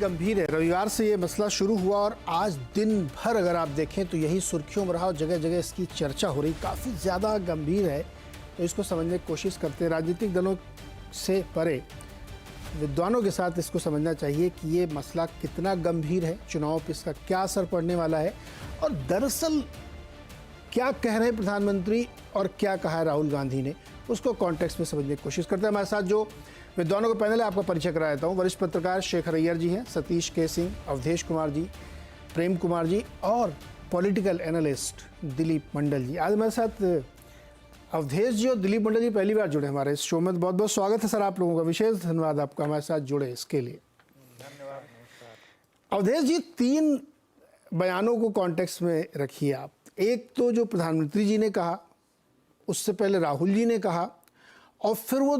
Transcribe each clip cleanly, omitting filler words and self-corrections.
गंभीर है। रविवार से ये मसला शुरू हुआ और आज दिन भर अगर आप देखें तो यही सुर्खियों में रहा और जगह जगह इसकी चर्चा हो रही, काफ़ी ज़्यादा गंभीर है। तो इसको समझने की कोशिश करते हैं। राजनीतिक दलों से परे विद्वानों के साथ इसको समझना चाहिए कि ये मसला कितना गंभीर है, चुनाव पर इसका क्या असर पड़ने वाला है और दरअसल क्या कह रहे हैं प्रधानमंत्री और क्या कहा है राहुल गांधी ने, उसको कॉन्टेक्स्ट में समझने की कोशिश करते हैं। हमारे साथ जो विद्वानों को पैनल है आपका परिचय करा देता हूँ। वरिष्ठ पत्रकार शेखर अय्यर जी हैं, सतीश के सिंह, अवधेश कुमार जी, प्रेम कुमार जी और पॉलिटिकल एनालिस्ट दिलीप मंडल जी। आज हमारे साथ अवधेश जी और दिलीप मंडल जी पहली बार जुड़े हमारे इस शो में। बहुत बहुत स्वागत है सर आप लोगों का, विशेष धन्यवाद आपका हमारे साथ जुड़े इसके लिए। धन्यवाद। अवधेश जी, 3 बयानों को कॉन्टेक्स्ट में रखिए आप। एक तो जो प्रधानमंत्री जी ने कहा, उससे पहले राहुल जी ने कहा और फिर वो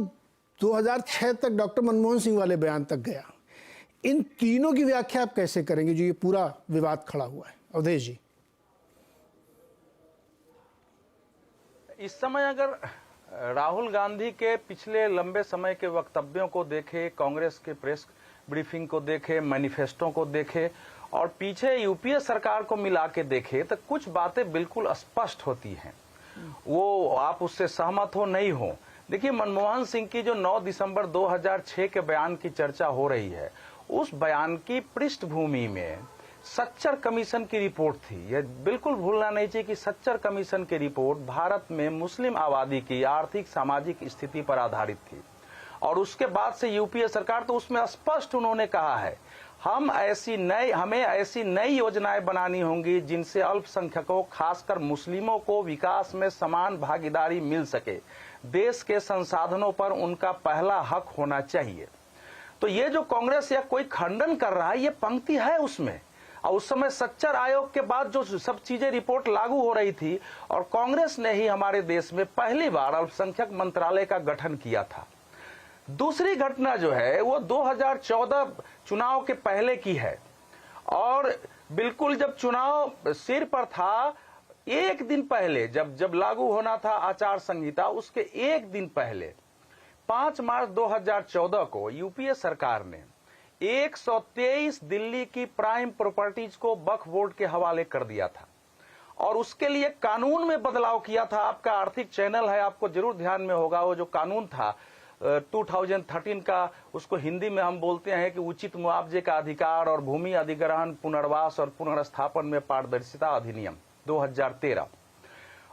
2006 तक डॉक्टर मनमोहन सिंह वाले बयान तक गया। इन तीनों की व्याख्या आप कैसे करेंगे जो ये पूरा विवाद खड़ा हुआ है? अवधेश जी। इस समय अगर राहुल गांधी के पिछले लंबे समय के वक्तव्यों को देखे, कांग्रेस के प्रेस ब्रीफिंग को देखे, मैनिफेस्टो को देखे और पीछे यूपीए सरकार को मिला के देखे तो कुछ बातें बिल्कुल स्पष्ट होती हैं। वो आप उससे सहमत हो नहीं हो। देखिए, मनमोहन सिंह की जो 9 दिसंबर 2006 के बयान की चर्चा हो रही है, उस बयान की पृष्ठभूमि में सच्चर कमीशन की रिपोर्ट थी। यह बिल्कुल भूलना नहीं चाहिए कि सच्चर कमीशन की रिपोर्ट भारत में मुस्लिम आबादी की आर्थिक सामाजिक स्थिति पर आधारित थी और उसके बाद से यूपीए सरकार, तो उसमें स्पष्ट उन्होंने कहा है हमें ऐसी नई योजनाएं बनानी होंगी जिनसे अल्पसंख्यकों, खासकर मुस्लिमों को विकास में समान भागीदारी मिल सके। देश के संसाधनों पर उनका पहला हक होना चाहिए। तो ये जो कांग्रेस या कोई खंडन कर रहा है, ये पंक्ति है उसमें। और उस समय सच्चर आयोग के बाद जो सब चीजें रिपोर्ट लागू हो रही थी और कांग्रेस ने ही हमारे देश में पहली बार अल्पसंख्यक मंत्रालय का गठन किया था। दूसरी घटना जो है वो 2014 चुनाव के पहले की है और बिल्कुल जब चुनाव सिर पर था, एक दिन पहले जब लागू होना था आचार संहिता, उसके एक दिन पहले 5 मार्च 2014 को यूपीए सरकार ने 123 दिल्ली की प्राइम प्रॉपर्टीज को वक्फ बोर्ड के हवाले कर दिया था और उसके लिए कानून में बदलाव किया था। आपका आर्थिक चैनल है, आपको जरूर ध्यान में होगा वो जो कानून था 2013 का, उसको हिंदी में हम बोलते हैं कि उचित मुआवजे का अधिकार और भूमि अधिग्रहण, पुनर्वास और पुनर्स्थापन में पारदर्शिता अधिनियम 2013।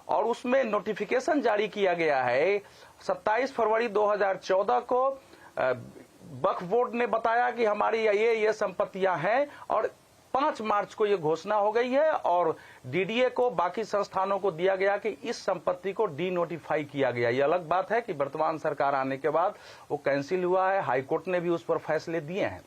और उसमें नोटिफिकेशन जारी किया गया है 27 फरवरी 2014 को। वक्फ बोर्ड ने बताया कि हमारी ये संपत्तियां हैं और 5 मार्च को ये घोषणा हो गई है और डीडीए को, बाकी संस्थानों को दिया गया कि इस संपत्ति को डी नोटिफाई किया गया। ये अलग बात है कि वर्तमान सरकार आने के बाद वो कैंसिल हुआ है, हाईकोर्ट ने भी उस पर फैसले दिए हैं।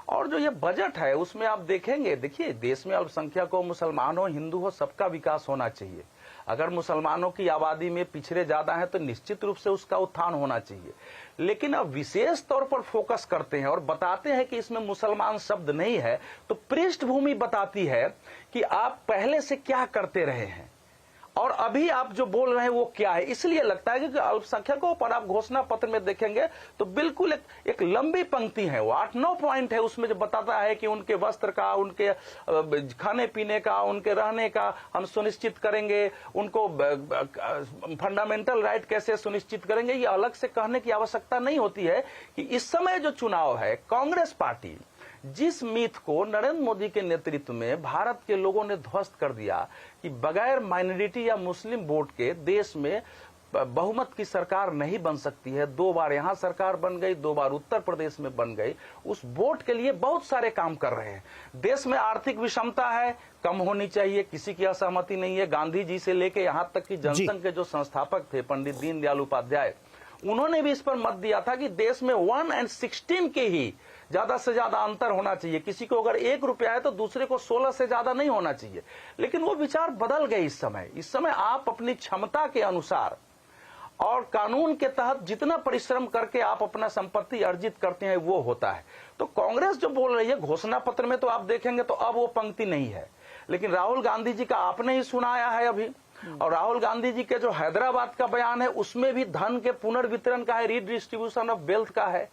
और जो ये बजट है उसमें आप देखेंगे, देखिए देश में अल्पसंख्यक हो, मुसलमान हो, हिंदू हो, सबका विकास होना चाहिए। अगर मुसलमानों की आबादी में पिछड़े ज्यादा है तो निश्चित रूप से उसका उत्थान होना चाहिए। लेकिन अब विशेष तौर पर फोकस करते हैं और बताते हैं कि इसमें मुसलमान शब्द नहीं है, तो पृष्ठभूमि बताती है कि आप पहले से क्या करते रहे हैं और अभी आप जो बोल रहे हैं वो क्या है। इसलिए लगता है कि अल्पसंख्यकों पर आप घोषणा पत्र में देखेंगे तो बिल्कुल एक लंबी पंक्ति है, वो 8-9 पॉइंट है उसमें, जो बताता है कि उनके वस्त्र का, उनके खाने पीने का, उनके रहने का हम सुनिश्चित करेंगे, उनको फंडामेंटल राइट कैसे सुनिश्चित करेंगे। ये अलग से कहने की आवश्यकता नहीं होती है कि इस समय जो चुनाव है, कांग्रेस पार्टी जिस मीथ को नरेंद्र मोदी के नेतृत्व में भारत के लोगों ने ध्वस्त कर दिया कि बगैर माइनॉरिटी या मुस्लिम वोट के देश में बहुमत की सरकार नहीं बन सकती है। 2 बार यहां सरकार बन गई, 2 बार उत्तर प्रदेश में बन गई। उस वोट के लिए बहुत सारे काम कर रहे हैं। देश में आर्थिक विषमता है, कम होनी चाहिए, किसी की असहमति नहीं है। गांधी जी से लेके यहां तक कि जनसंघ के जो संस्थापक थे पंडित दीनदयाल उपाध्याय, उन्होंने भी इस पर मत दिया था कि देश में 1/16 के ही ज्यादा से ज्यादा अंतर होना चाहिए। किसी को अगर 1 रुपया है तो दूसरे को 16 से ज्यादा नहीं होना चाहिए। लेकिन वो विचार बदल गए इस समय आप अपनी क्षमता के अनुसार और कानून के तहत जितना परिश्रम करके आप अपना संपत्ति अर्जित करते हैं वो होता है। तो कांग्रेस जो बोल रही है घोषणा पत्र में, तो आप देखेंगे तो अब वो पंक्ति नहीं है। लेकिन राहुल गांधी जी का आपने ही सुनाया है अभी, और राहुल गांधी जी के जो हैदराबाद का बयान है उसमें भी धन के पुनर्वितरण का है, रीडिस्ट्रीब्यूशन ऑफ वेल्थ का है।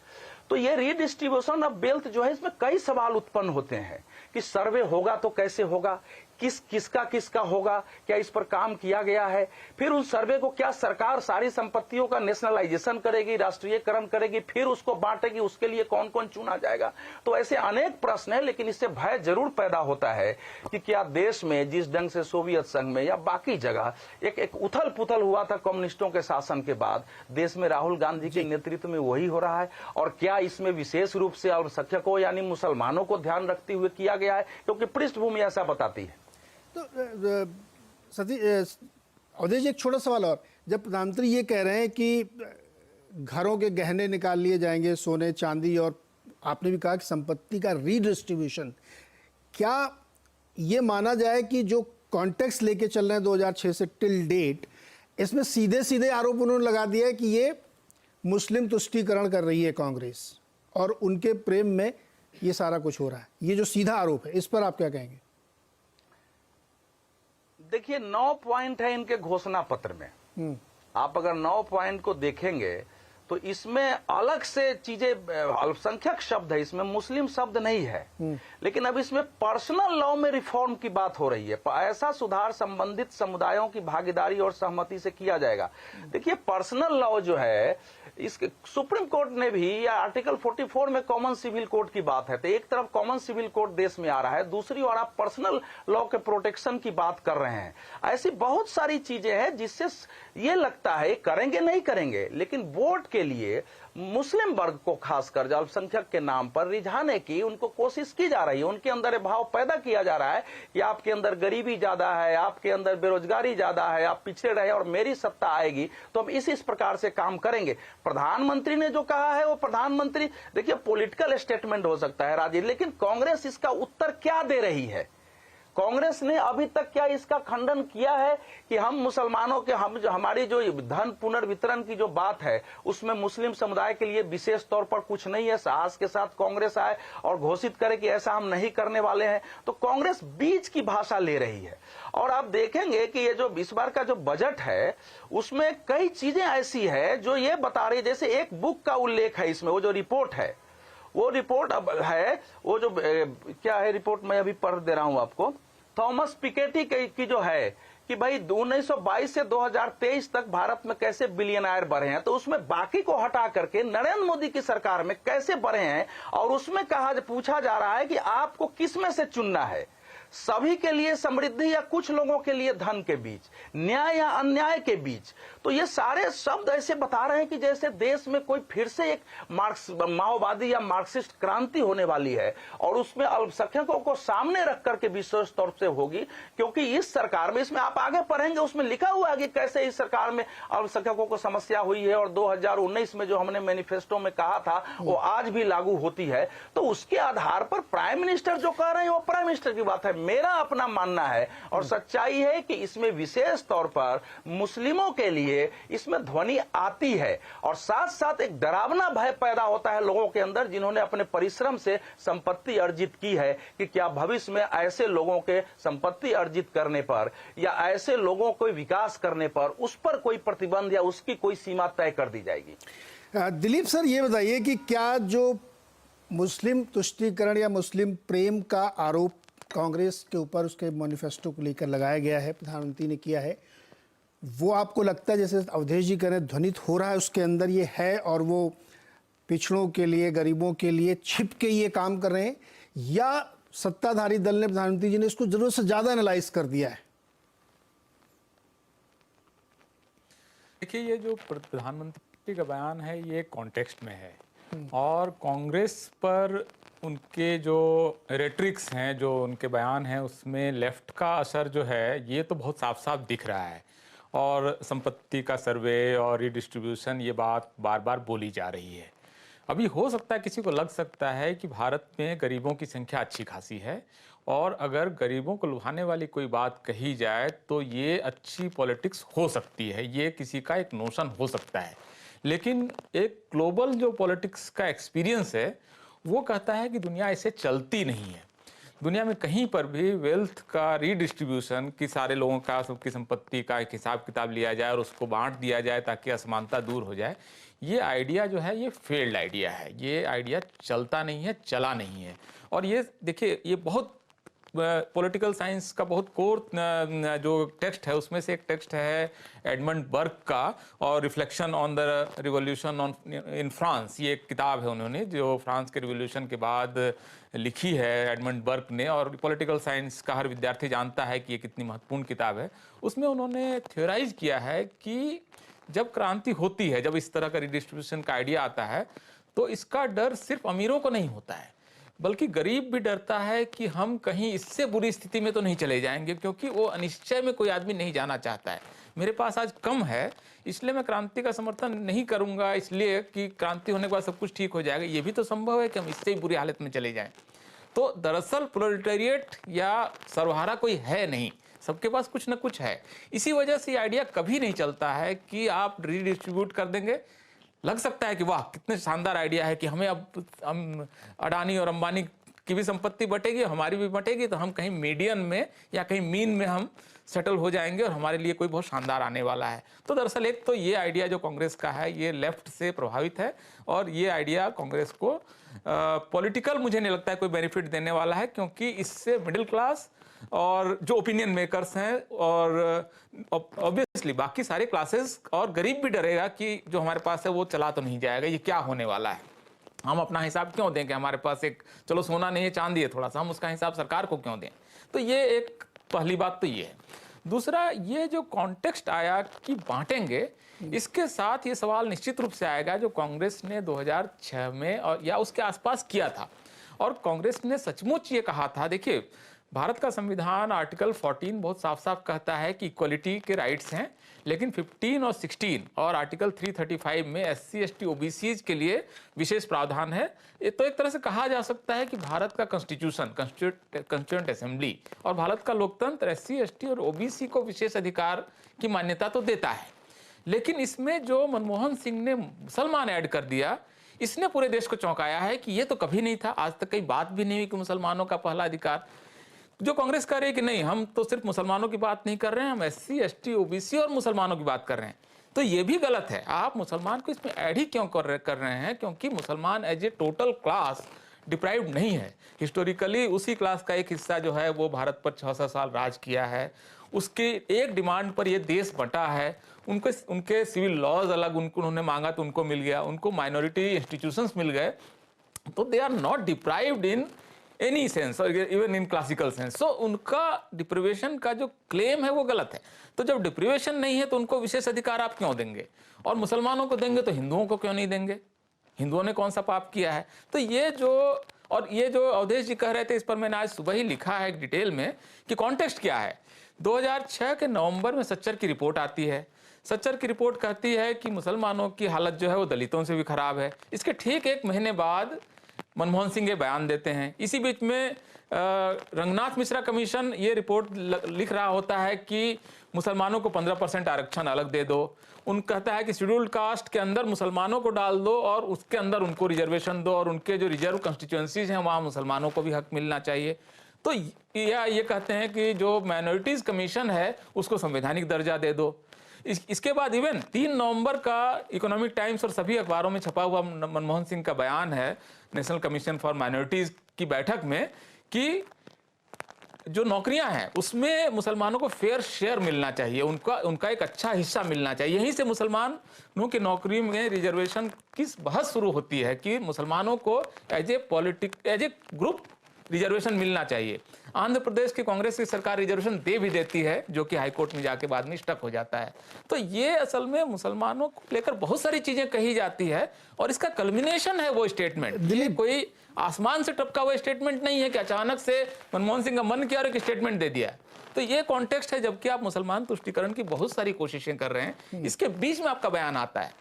तो ये रीडिस्ट्रीब्यूशन ऑफ वेल्थ जो है, इसमें कई सवाल उत्पन्न होते हैं कि सर्वे होगा तो कैसे होगा, किसका होगा, क्या इस पर काम किया गया है, फिर उस सर्वे को क्या सरकार सारी संपत्तियों का नेशनलाइजेशन करेगी, राष्ट्रीयकरण करेगी, फिर उसको बांटेगी, उसके लिए कौन कौन चुना जाएगा। तो ऐसे अनेक प्रश्न है, लेकिन इससे भय जरूर पैदा होता है कि क्या देश में जिस ढंग से सोवियत संघ में या बाकी जगह एक उथल पुथल हुआ था कम्युनिस्टों के शासन के बाद, देश में राहुल गांधी के नेतृत्व में वही हो रहा है। और क्या इसमें विशेष रूप से अल्पसंख्यकों यानी मुसलमानों को ध्यान रखते हुए किया गया है, क्योंकि पृष्ठभूमि ऐसा बताती है। तो अवधेश जी, एक छोटा सवाल और, जब प्रधानमंत्री ये कह रहे हैं कि घरों के गहने निकाल लिए जाएंगे, सोने चांदी, और आपने भी कहा कि संपत्ति का रीडिस्ट्रीब्यूशन, क्या ये माना जाए कि जो कॉन्टेक्स्ट लेके चल रहे हैं 2006 से टिल डेट, इसमें सीधे सीधे आरोप उन्होंने लगा दिया है कि ये मुस्लिम तुष्टीकरण कर रही है कांग्रेस और उनके प्रेम में ये सारा कुछ हो रहा है, ये जो सीधा आरोप है, इस पर आप क्या कहेंगे? देखिए 9 पॉइंट है इनके घोषणा पत्र में। आप अगर 9 पॉइंट को देखेंगे तो इसमें अलग से चीजें, अल्पसंख्यक शब्द है, इसमें मुस्लिम शब्द नहीं है, लेकिन अब इसमें पर्सनल लॉ में रिफॉर्म की बात हो रही है। ऐसा सुधार संबंधित समुदायों की भागीदारी और सहमति से किया जाएगा। देखिए पर्सनल लॉ जो है, इसके सुप्रीम कोर्ट ने भी, या आर्टिकल 44 में कॉमन सिविल कोड की बात है, तो एक तरफ कॉमन सिविल कोड देश में आ रहा है, दूसरी ओर आप पर्सनल लॉ के प्रोटेक्शन की बात कर रहे हैं। ऐसी बहुत सारी चीजें हैं जिससे ये लगता है करेंगे नहीं करेंगे, लेकिन वोट के लिए मुस्लिम वर्ग को खासकर अल्पसंख्यक के नाम पर रिझाने की उनको कोशिश की जा रही है। उनके अंदर भाव पैदा किया जा रहा है कि आपके अंदर गरीबी ज्यादा है, आपके अंदर बेरोजगारी ज्यादा है, आप पिछड़े रहे और मेरी सत्ता आएगी तो हम इस प्रकार से काम करेंगे। प्रधानमंत्री ने जो कहा है वो प्रधानमंत्री, देखिए पॉलिटिकल स्टेटमेंट हो सकता है राजीव, लेकिन कांग्रेस इसका उत्तर क्या दे रही है? कांग्रेस ने अभी तक क्या इसका खंडन किया है कि हम मुसलमानों के, हमारी जो धन पुनर्वितरण की जो बात है उसमें मुस्लिम समुदाय के लिए विशेष तौर पर कुछ नहीं है? साहस के साथ कांग्रेस आए और घोषित करे कि ऐसा हम नहीं करने वाले हैं। तो कांग्रेस बीच की भाषा ले रही है। और आप देखेंगे कि ये जो इस बार का जो बजट है उसमें कई चीजें ऐसी है जो ये बता रही है, जैसे एक बुक का उल्लेख है इसमें, वो जो रिपोर्ट है, वो रिपोर्ट अब है, वो जो क्या है रिपोर्ट, मैं अभी पढ़ दे रहा हूं आपको। थॉमस पिकेटी की जो है कि भाई 1922 से 2023 तक भारत में कैसे बिलियनर बढ़े हैं, तो उसमें बाकी को हटा करके नरेंद्र मोदी की सरकार में कैसे बढ़े हैं, और उसमें पूछा जा रहा है कि आपको किस में से चुनना है, सभी के लिए समृद्धि या कुछ लोगों के लिए धन के बीच, न्याय या अन्याय के बीच। तो ये सारे शब्द ऐसे बता रहे हैं कि जैसे देश में कोई फिर से एक माओवादी या मार्क्सिस्ट क्रांति होने वाली है, और उसमें अल्पसंख्यकों को सामने रख करके विशेष तौर से होगी, क्योंकि इस सरकार में, इसमें आप आगे पढ़ेंगे उसमें लिखा हुआ है कि कैसे इस सरकार में अल्पसंख्यकों को समस्या हुई है, और 2019 में जो हमने मैनिफेस्टो में कहा था वो आज भी लागू होती है। तो उसके आधार पर प्राइम मिनिस्टर जो कह रहे हैं वो प्राइम मिनिस्टर की बात है। मेरा अपना मानना है और सच्चाई है कि इसमें विशेष तौर पर मुस्लिमों के लिए इसमें ध्वनि आती है, और साथ साथ एक डरावना भय पैदा होता है लोगों के अंदर जिन्होंने अपने परिश्रम से संपत्ति अर्जित की है, कि क्या भविष्य में ऐसे लोगों के संपत्ति अर्जित करने पर या ऐसे लोगों को विकास करने पर उस पर कोई प्रतिबंध या उसकी कोई सीमा तय कर दी जाएगी। दिलीप सर, ये बताइए कि क्या जो मुस्लिम तुष्टीकरण या मुस्लिम प्रेम का आरोप कांग्रेस के ऊपर उसके मैनिफेस्टो को लेकर लगाया गया है, प्रधानमंत्री ने किया है, वो आपको लगता है जैसे अवधेश जी कह रहे हैं ध्वनित हो रहा है उसके अंदर ये है, और वो पिछड़ों के लिए, गरीबों के लिए छिप के ये काम कर रहे हैं, या सत्ताधारी दल ने, प्रधानमंत्री जी ने इसको जरूरत से ज्यादा एनालाइज कर दिया है? देखिए, ये जो प्रधानमंत्री का बयान है ये कॉन्टेक्स्ट में है, और कांग्रेस पर उनके जो रेट्रिक्स हैं, जो उनके बयान हैं, उसमें लेफ्ट का असर जो है ये तो बहुत साफ साफ दिख रहा है। और संपत्ति का सर्वे और रिडिस्ट्रीब्यूशन, ये बात बार बार बोली जा रही है। अभी हो सकता है किसी को लग सकता है कि भारत में गरीबों की संख्या अच्छी खासी है, और अगर गरीबों को लुभाने वाली कोई बात कही जाए तो ये अच्छी पॉलिटिक्स हो सकती है, ये किसी का एक नोशन हो सकता है। लेकिन एक ग्लोबल जो पॉलिटिक्स का एक्सपीरियंस है वो कहता है कि दुनिया ऐसे चलती नहीं है। दुनिया में कहीं पर भी वेल्थ का रीडिस्ट्रीब्यूशन कि सारे लोगों का सबकी संपत्ति का एक हिसाब किताब लिया जाए और उसको बांट दिया जाए ताकि असमानता दूर हो जाए, ये आइडिया जो है ये फेल्ड आइडिया है। ये आइडिया चलता नहीं है, चला नहीं है। और ये देखिए, ये बहुत पॉलिटिकल साइंस का बहुत कोर जो टेक्स्ट है उसमें से एक टेक्स्ट है एडमंड बर्क का, और reflection on the revolution on in France, ये एक किताब है उन्होंने जो फ्रांस के रिवॉल्यूशन के बाद लिखी है एडमंड बर्क ने। और पॉलिटिकल साइंस का हर विद्यार्थी जानता है कि ये कितनी महत्वपूर्ण किताब है। उसमें उन्होंने थ्योराइज किया है कि जब क्रांति होती है, जब इस तरह का रिडिस्ट्रीब्यूशन का आइडिया आता है, तो इसका डर सिर्फ अमीरों को नहीं होता है, बल्कि गरीब भी डरता है कि हम कहीं इससे बुरी स्थिति में तो नहीं चले जाएंगे, क्योंकि वो अनिश्चय में कोई आदमी नहीं जाना चाहता है। मेरे पास आज कम है, इसलिए मैं क्रांति का समर्थन नहीं करूंगा, इसलिए कि क्रांति होने के बाद सब कुछ ठीक हो जाएगा। ये भी तो संभव है कि हम इससे ही बुरी हालत में चले जाएं। तो दरअसल प्रोलेटेरिएट या सर्वहारा कोई है नहीं, सबके पास कुछ ना कुछ है। इसी वजह से ये आइडिया कभी नहीं चलता है कि आप रीडिस्ट्रीब्यूट कर देंगे। लग सकता है कि वाह कितने शानदार आइडिया है कि हमें अब हम अडानी और अंबानी की भी संपत्ति बटेगी, हमारी भी बटेगी, तो हम कहीं मीडियन में या कहीं मीन में हम सेटल हो जाएंगे और हमारे लिए कोई बहुत शानदार आने वाला है। तो दरअसल एक तो ये आइडिया जो कांग्रेस का है ये लेफ्ट से प्रभावित है, और ये आइडिया कांग्रेस को पॉलिटिकल मुझे नहीं लगता है कोई बेनिफिट देने वाला है, क्योंकि इससे मिडिल क्लास और जो ओपिनियन मेकर्स हैं और ऑब्वियसली बाकी सारे क्लासेस और गरीब भी डरेगा कि जो हमारे पास है वो चला तो नहीं जाएगा, ये क्या होने वाला है। हम अपना हिसाब क्यों दें कि हमारे पास एक चलो सोना नहीं है चांदी है थोड़ा सा, हम उसका हिसाब सरकार को क्यों दें। तो ये एक पहली बात तो ये है। दूसरा, ये जो कॉन्टेक्स्ट आया कि बांटेंगे, इसके साथ ये सवाल निश्चित रूप से आएगा जो कांग्रेस ने 2006 में और या उसके आसपास किया था। और कांग्रेस ने सचमुच ये कहा था, देखिए भारत का संविधान आर्टिकल 14 बहुत साफ साफ कहता है कि इक्वलिटी के राइट्स हैं, लेकिन 15 और 16 और आर्टिकल 335 में SC ST OBCs के लिए विशेष प्रावधान है। ये तो एक तरह से कहा जा सकता है कि भारत का कॉन्स्टिट्यूशन, कॉन्स्टिट्यूएंट असेंबली और भारत का लोकतंत्र SC ST और OBC को विशेष अधिकार की मान्यता तो देता है, लेकिन इसमें जो मनमोहन सिंह ने मुसलमान ऐड कर दिया, इसने पूरे देश को चौंकाया है कि ये तो कभी नहीं था, आज तक कई बात भी नहीं हुई कि मुसलमानों का पहला अधिकार। जो कांग्रेस कह रही है कि नहीं हम तो सिर्फ मुसलमानों की बात नहीं कर रहे हैं, हम SC ST OBC और मुसलमानों की बात कर रहे हैं, तो ये भी गलत है। आप मुसलमान को इसमें ऐड ही क्यों कर रहे हैं, क्योंकि मुसलमान as a total class deprived नहीं है। हिस्टोरिकली उसी क्लास का एक हिस्सा जो है वो भारत पर 600 साल राज किया है, उसके एक डिमांड पर ये देश बंटा है, उनके सिविल लॉज अलग उन्होंने मांगा तो उनको मिल गया, उनको माइनॉरिटी इंस्टीट्यूशंस मिल गए, तो they are not deprived in any sense और even in classical sense. So उनका डिप्रिवेशन का जो क्लेम है वो गलत है। तो जब डिप्रिवेशन नहीं है तो उनको विशेष अधिकार आप क्यों देंगे, और मुसलमानों को देंगे तो हिंदुओं को क्यों नहीं देंगे, हिंदुओं ने कौन सा पाप किया है। तो ये जो अवधेश जी कह रहे थे, इस पर मैंने आज सुबह ही लिखा है डिटेल में कि कॉन्टेक्स्ट क्या है। 2006 के नवंबर में सच्चर की रिपोर्ट आती है। सच्चर की रिपोर्ट कहती है कि मुसलमानों की हालत जो है वो दलितों से भी खराब है। इसके ठीक एक महीने बाद मनमोहन सिंह ये बयान देते हैं। इसी बीच में रंगनाथ मिश्रा कमीशन ये रिपोर्ट लिख रहा होता है कि मुसलमानों को 15% आरक्षण अलग दे दो। कहता है कि शेड्यूल्ड कास्ट के अंदर मुसलमानों को डाल दो और उसके अंदर उनको रिजर्वेशन दो, और उनके जो रिजर्व कॉन्स्टिट्यूएंसीज हैं वहाँ मुसलमानों को भी हक मिलना चाहिए। तो ये कहते हैं कि जो माइनॉरिटीज़ कमीशन है उसको संवैधानिक दर्जा दे दो। इसके बाद इवन 3 नवंबर का इकोनॉमिक टाइम्स और सभी अखबारों में छपा हुआ मनमोहन सिंह का बयान है नेशनल कमीशन फॉर माइनॉरिटीज़ की बैठक में कि जो नौकरियां हैं उसमें मुसलमानों को फेयर शेयर मिलना चाहिए, उनका एक अच्छा हिस्सा मिलना चाहिए। यहीं से मुसलमानों की नौकरी में रिजर्वेशन की बहस शुरू होती है कि मुसलमानों को एज ए ग्रुप रिजर्वेशन मिलना चाहिए। आंध्र प्रदेश की कांग्रेस की सरकार रिजर्वेशन दे भी देती है, जो कि हाई कोर्ट में जाके बाद में स्टक हो जाता है। तो ये असल में मुसलमानों को लेकर बहुत सारी चीजें कही जाती है, और इसका कल्मिनेशन है वो स्टेटमेंट। ये कोई आसमान से टपका हुआ स्टेटमेंट नहीं है कि अचानक से मनमोहन सिंह का मन किया और एक स्टेटमेंट दे दिया। तो ये कॉन्टेक्स्ट है, जबकि आप मुसलमान तुष्टिकरण की बहुत सारी कोशिशें कर रहे हैं, इसके बीच में आपका बयान आता है।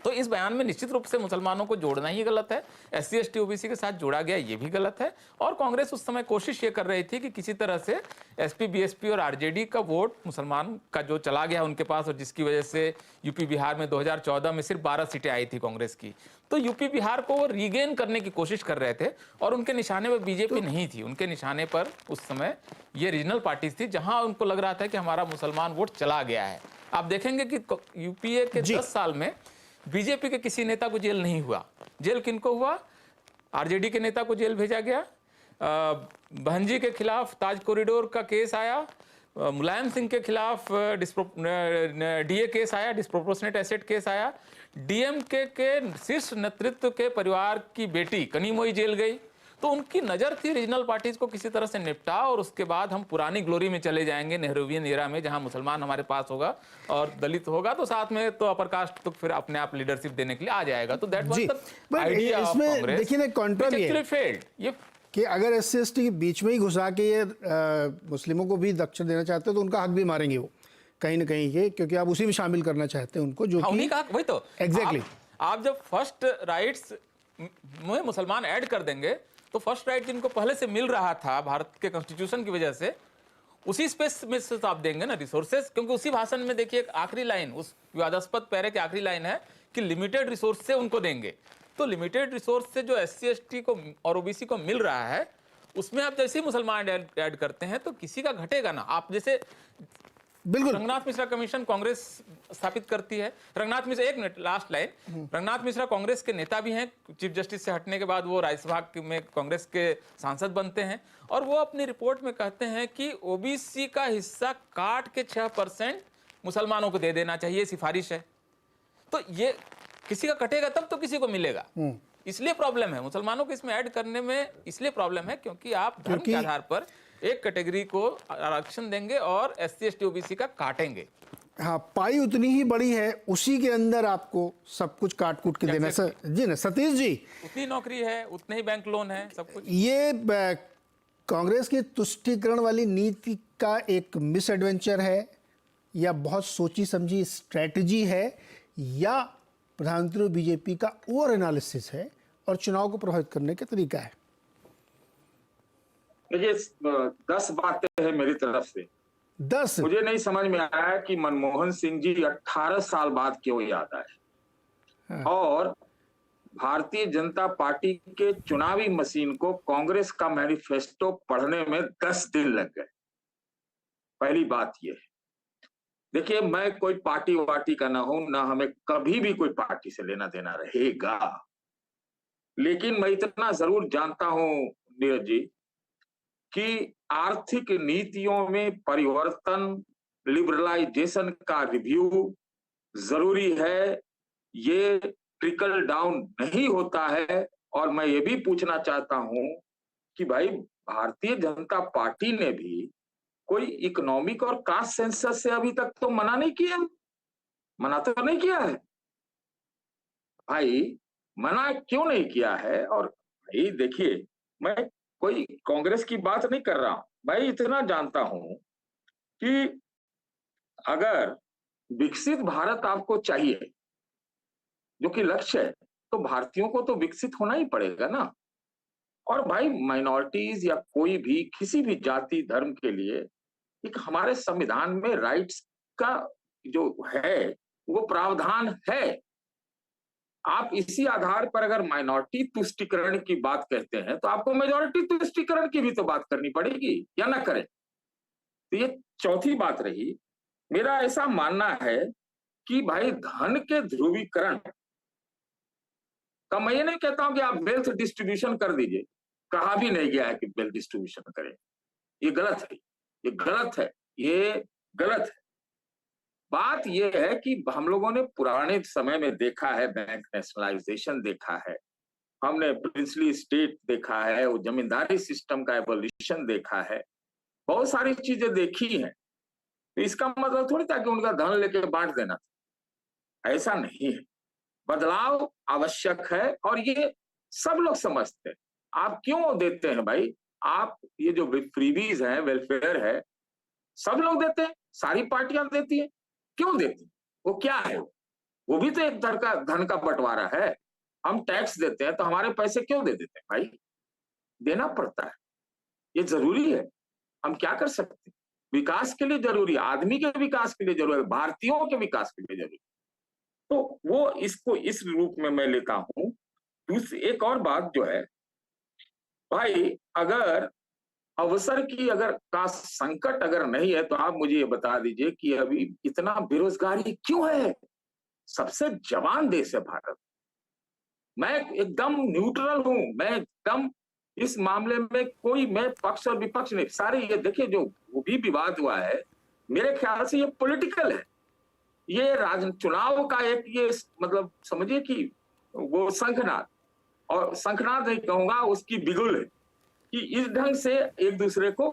तो इस बयान में निश्चित रूप से मुसलमानों को जोड़ना ही गलत है, SC ST OBC के साथ जोड़ा गया ये भी गलत है। और कांग्रेस उस समय कोशिश ये कर रही थी कि किसी तरह से SP BSP और RJD का वोट मुसलमान का जो चला गया उनके पास, और जिसकी वजह से यूपी बिहार में 2014 में सिर्फ 12 सीटें आई थी कांग्रेस की, तो यूपी बिहार को वो रीगेन करने की कोशिश कर रहे थे। और उनके निशाने पर बीजेपी नहीं थी, उनके निशाने पर उस समय ये रीजनल पार्टीज थी जहां उनको लग रहा था कि हमारा मुसलमान वोट चला गया है। आप देखेंगे कि यूपीए के 10 साल में बीजेपी के किसी नेता को जेल नहीं हुआ। जेल किनको हुआ? RJD के नेता को जेल भेजा गया, बहनजी के खिलाफ ताज कॉरिडोर का केस आया, मुलायम सिंह के खिलाफ DA केस आया, डिस्प्रोपोर्शनेट एसेट केस आया, DMK के शीर्ष नेतृत्व के परिवार की बेटी कनीमोई जेल गई। तो उनकी नज़र थी रीजनल पार्टीज को किसी तरह से निपटा, और उसके बाद हम पुरानी ग्लोरी में चले जाएंगे, नेहरूवियन एरा में, जहां मुसलमान हमारे पास होगा और दलित होगा, तो साथ में तो अपर कास्ट तो फिर अपने आप लीडरशिप देने के लिए आ जाएगा। तो that was the idea of Congress. देखिए ना, कॉन्ट्रा भी है फेल्ड ये कि अगर SC ST के बीच में ही घुसा के ये मुस्लिमों को भी दक्षिण देना चाहते हैं तो उनका हक भी मारेंगे वो कहीं ना कहीं के, क्योंकि आप उसी में शामिल करना चाहते हैं उनको, जो उन्हीं का हक। वही तो एग्जैक्टली आप जब फर्स्ट राइट्स में मुसलमान ऐड कर देंगे तो फर्स्ट राइट जिनको पहले से मिल रहा था भारत के कॉन्स्टिट्यूशन की वजह से, उसी स्पेस में से तो आप देंगे ना रिसोर्सेज। क्योंकि उसी भाषण में देखिए एक आखिरी लाइन, उस विवादास्पद पैरे की आखिरी लाइन है कि लिमिटेड रिसोर्स से उनको देंगे। तो लिमिटेड रिसोर्स से जो SC ST को और OBC को मिल रहा है, उसमें आप जैसे ही मुसलमान ऐड करते हैं तो किसी का घटेगा ना। आप जैसे बिल्कुल रंगनाथ मिश्रा कमीशन कांग्रेस स्थापित करती है। रंगनाथ मिश्रा, एक minute last line, Ranganath Mishra Congress के नेता भी हैं। चीफ जस्टिस से हटने के बाद वो राज्यसभा में कांग्रेस के सांसद बनते हैं, और वो अपनी रिपोर्ट में कहते हैं कि OBC का हिस्सा काट के 6% मुसलमानों को दे देना चाहिए, सिफारिश है। तो ये किसी का कटेगा तब तो किसी को मिलेगा, इसलिए प्रॉब्लम है मुसलमानों को इसमें ऐड करने में। इसलिए प्रॉब्लम है क्योंकि आप धर्म के आधार पर एक कैटेगरी को आरक्षण देंगे और SC ST OBC का काटेंगे। हाँ, पाई उतनी ही बड़ी है, उसी के अंदर आपको सब कुछ काट कूट के देना। सर जी ना, सतीश जी, उतनी नौकरी है, उतने ही बैंक लोन है, सब कुछ। ये कांग्रेस की तुष्टीकरण वाली नीति का एक मिस एडवेंचर है, या बहुत सोची समझी स्ट्रेटजी है, या प्रधानमंत्री बीजेपी का ओवर एनालिसिस है और चुनाव को प्रभावित करने का तरीका है? ये 10 बातें हैं मेरी तरफ से। 10 मुझे नहीं समझ में आया कि मनमोहन सिंह जी 18 साल बाद क्यों याद आए। हाँ। और भारतीय जनता पार्टी के चुनावी मशीन को कांग्रेस का मैनिफेस्टो पढ़ने में 10 दिन लग गए। पहली बात यह है, देखिए मैं कोई पार्टी वार्टी का ना हूं, ना हमें कभी भी कोई पार्टी से लेना देना रहेगा, लेकिन मैं इतना जरूर जानता हूं नीरज जी कि आर्थिक नीतियों में परिवर्तन, लिबरलाइजेशन का रिव्यू जरूरी है। ये ट्रिकल डाउन नहीं होता है। और मैं ये भी पूछना चाहता हूं कि भाई भारतीय जनता पार्टी ने भी कोई इकोनॉमिक और कास्ट सेंसस से अभी तक तो मना नहीं किया, मना तो नहीं किया है भाई, मना क्यों नहीं किया है? और भाई देखिए, मैं कोई कांग्रेस की बात नहीं कर रहा हूं, भाई इतना जानता हूं कि अगर विकसित भारत आपको चाहिए, जो कि लक्ष्य है, तो भारतीयों को तो विकसित होना ही पड़ेगा ना। और भाई माइनॉरिटीज या कोई भी किसी भी जाति धर्म के लिए एक हमारे संविधान में राइट्स का जो है वो प्रावधान है। आप इसी आधार पर अगर माइनॉरिटी तुष्टीकरण की बात कहते हैं तो आपको मेजॉरिटी तुष्टीकरण की भी तो बात करनी पड़ेगी, या ना करें? तो ये चौथी बात रही। मेरा ऐसा मानना है कि भाई धन के ध्रुवीकरण का, मैं ये नहीं कहता हूं कि आप वेल्थ डिस्ट्रीब्यूशन कर दीजिए, कहा भी नहीं गया है कि वेल्थ डिस्ट्रीब्यूशन करें, ये गलत है, ये गलत है, ये गलत है। बात यह है कि हम लोगों ने पुराने समय में देखा है, बैंक नेशनलाइजेशन देखा है, हमने प्रिंसली स्टेट देखा है, वो जमींदारी सिस्टम का एवोल्यूशन देखा है, बहुत सारी चीजें देखी हैं। तो इसका मतलब थोड़ी था कि उनका धन लेके बांट देना था, ऐसा नहीं है। बदलाव आवश्यक है और ये सब लोग समझते हैं। आप क्यों देते हैं भाई? आप ये जो फ्रीबीज है, वेलफेयर है, सब लोग देते हैं, सारी पार्टियां देती हैं, क्यों देती हैं? वो क्या है? वो भी तो एक धन का बंटवारा है। हम टैक्स देते हैं तो हमारे पैसे क्यों दे देते हैं भाई? देना पड़ता है, ये जरूरी है। हम क्या कर सकते हैं? विकास के लिए जरूरी है, आदमी के विकास के लिए जरूरी है, भारतीयों के विकास के लिए जरूरी है। तो वो इसको इस रूप में मैं लेता हूं। दूसरी एक और बात जो है भाई, अगर अवसर की अगर का संकट अगर नहीं है तो आप मुझे ये बता दीजिए कि अभी इतना बेरोजगारी क्यों है? सबसे जवान देश है भारत। मैं एकदम न्यूट्रल हूं, मैं एकदम इस मामले में कोई मैं पक्ष और विपक्ष नहीं। सारे ये देखिए जो वो भी विवाद हुआ है, मेरे ख्याल से ये पॉलिटिकल है, ये चुनाव का एक ये मतलब समझिए कि वो शंखनाद, और शंखनाद नहीं कहूंगा, उसकी बिगुल है कि इस ढंग से एक दूसरे को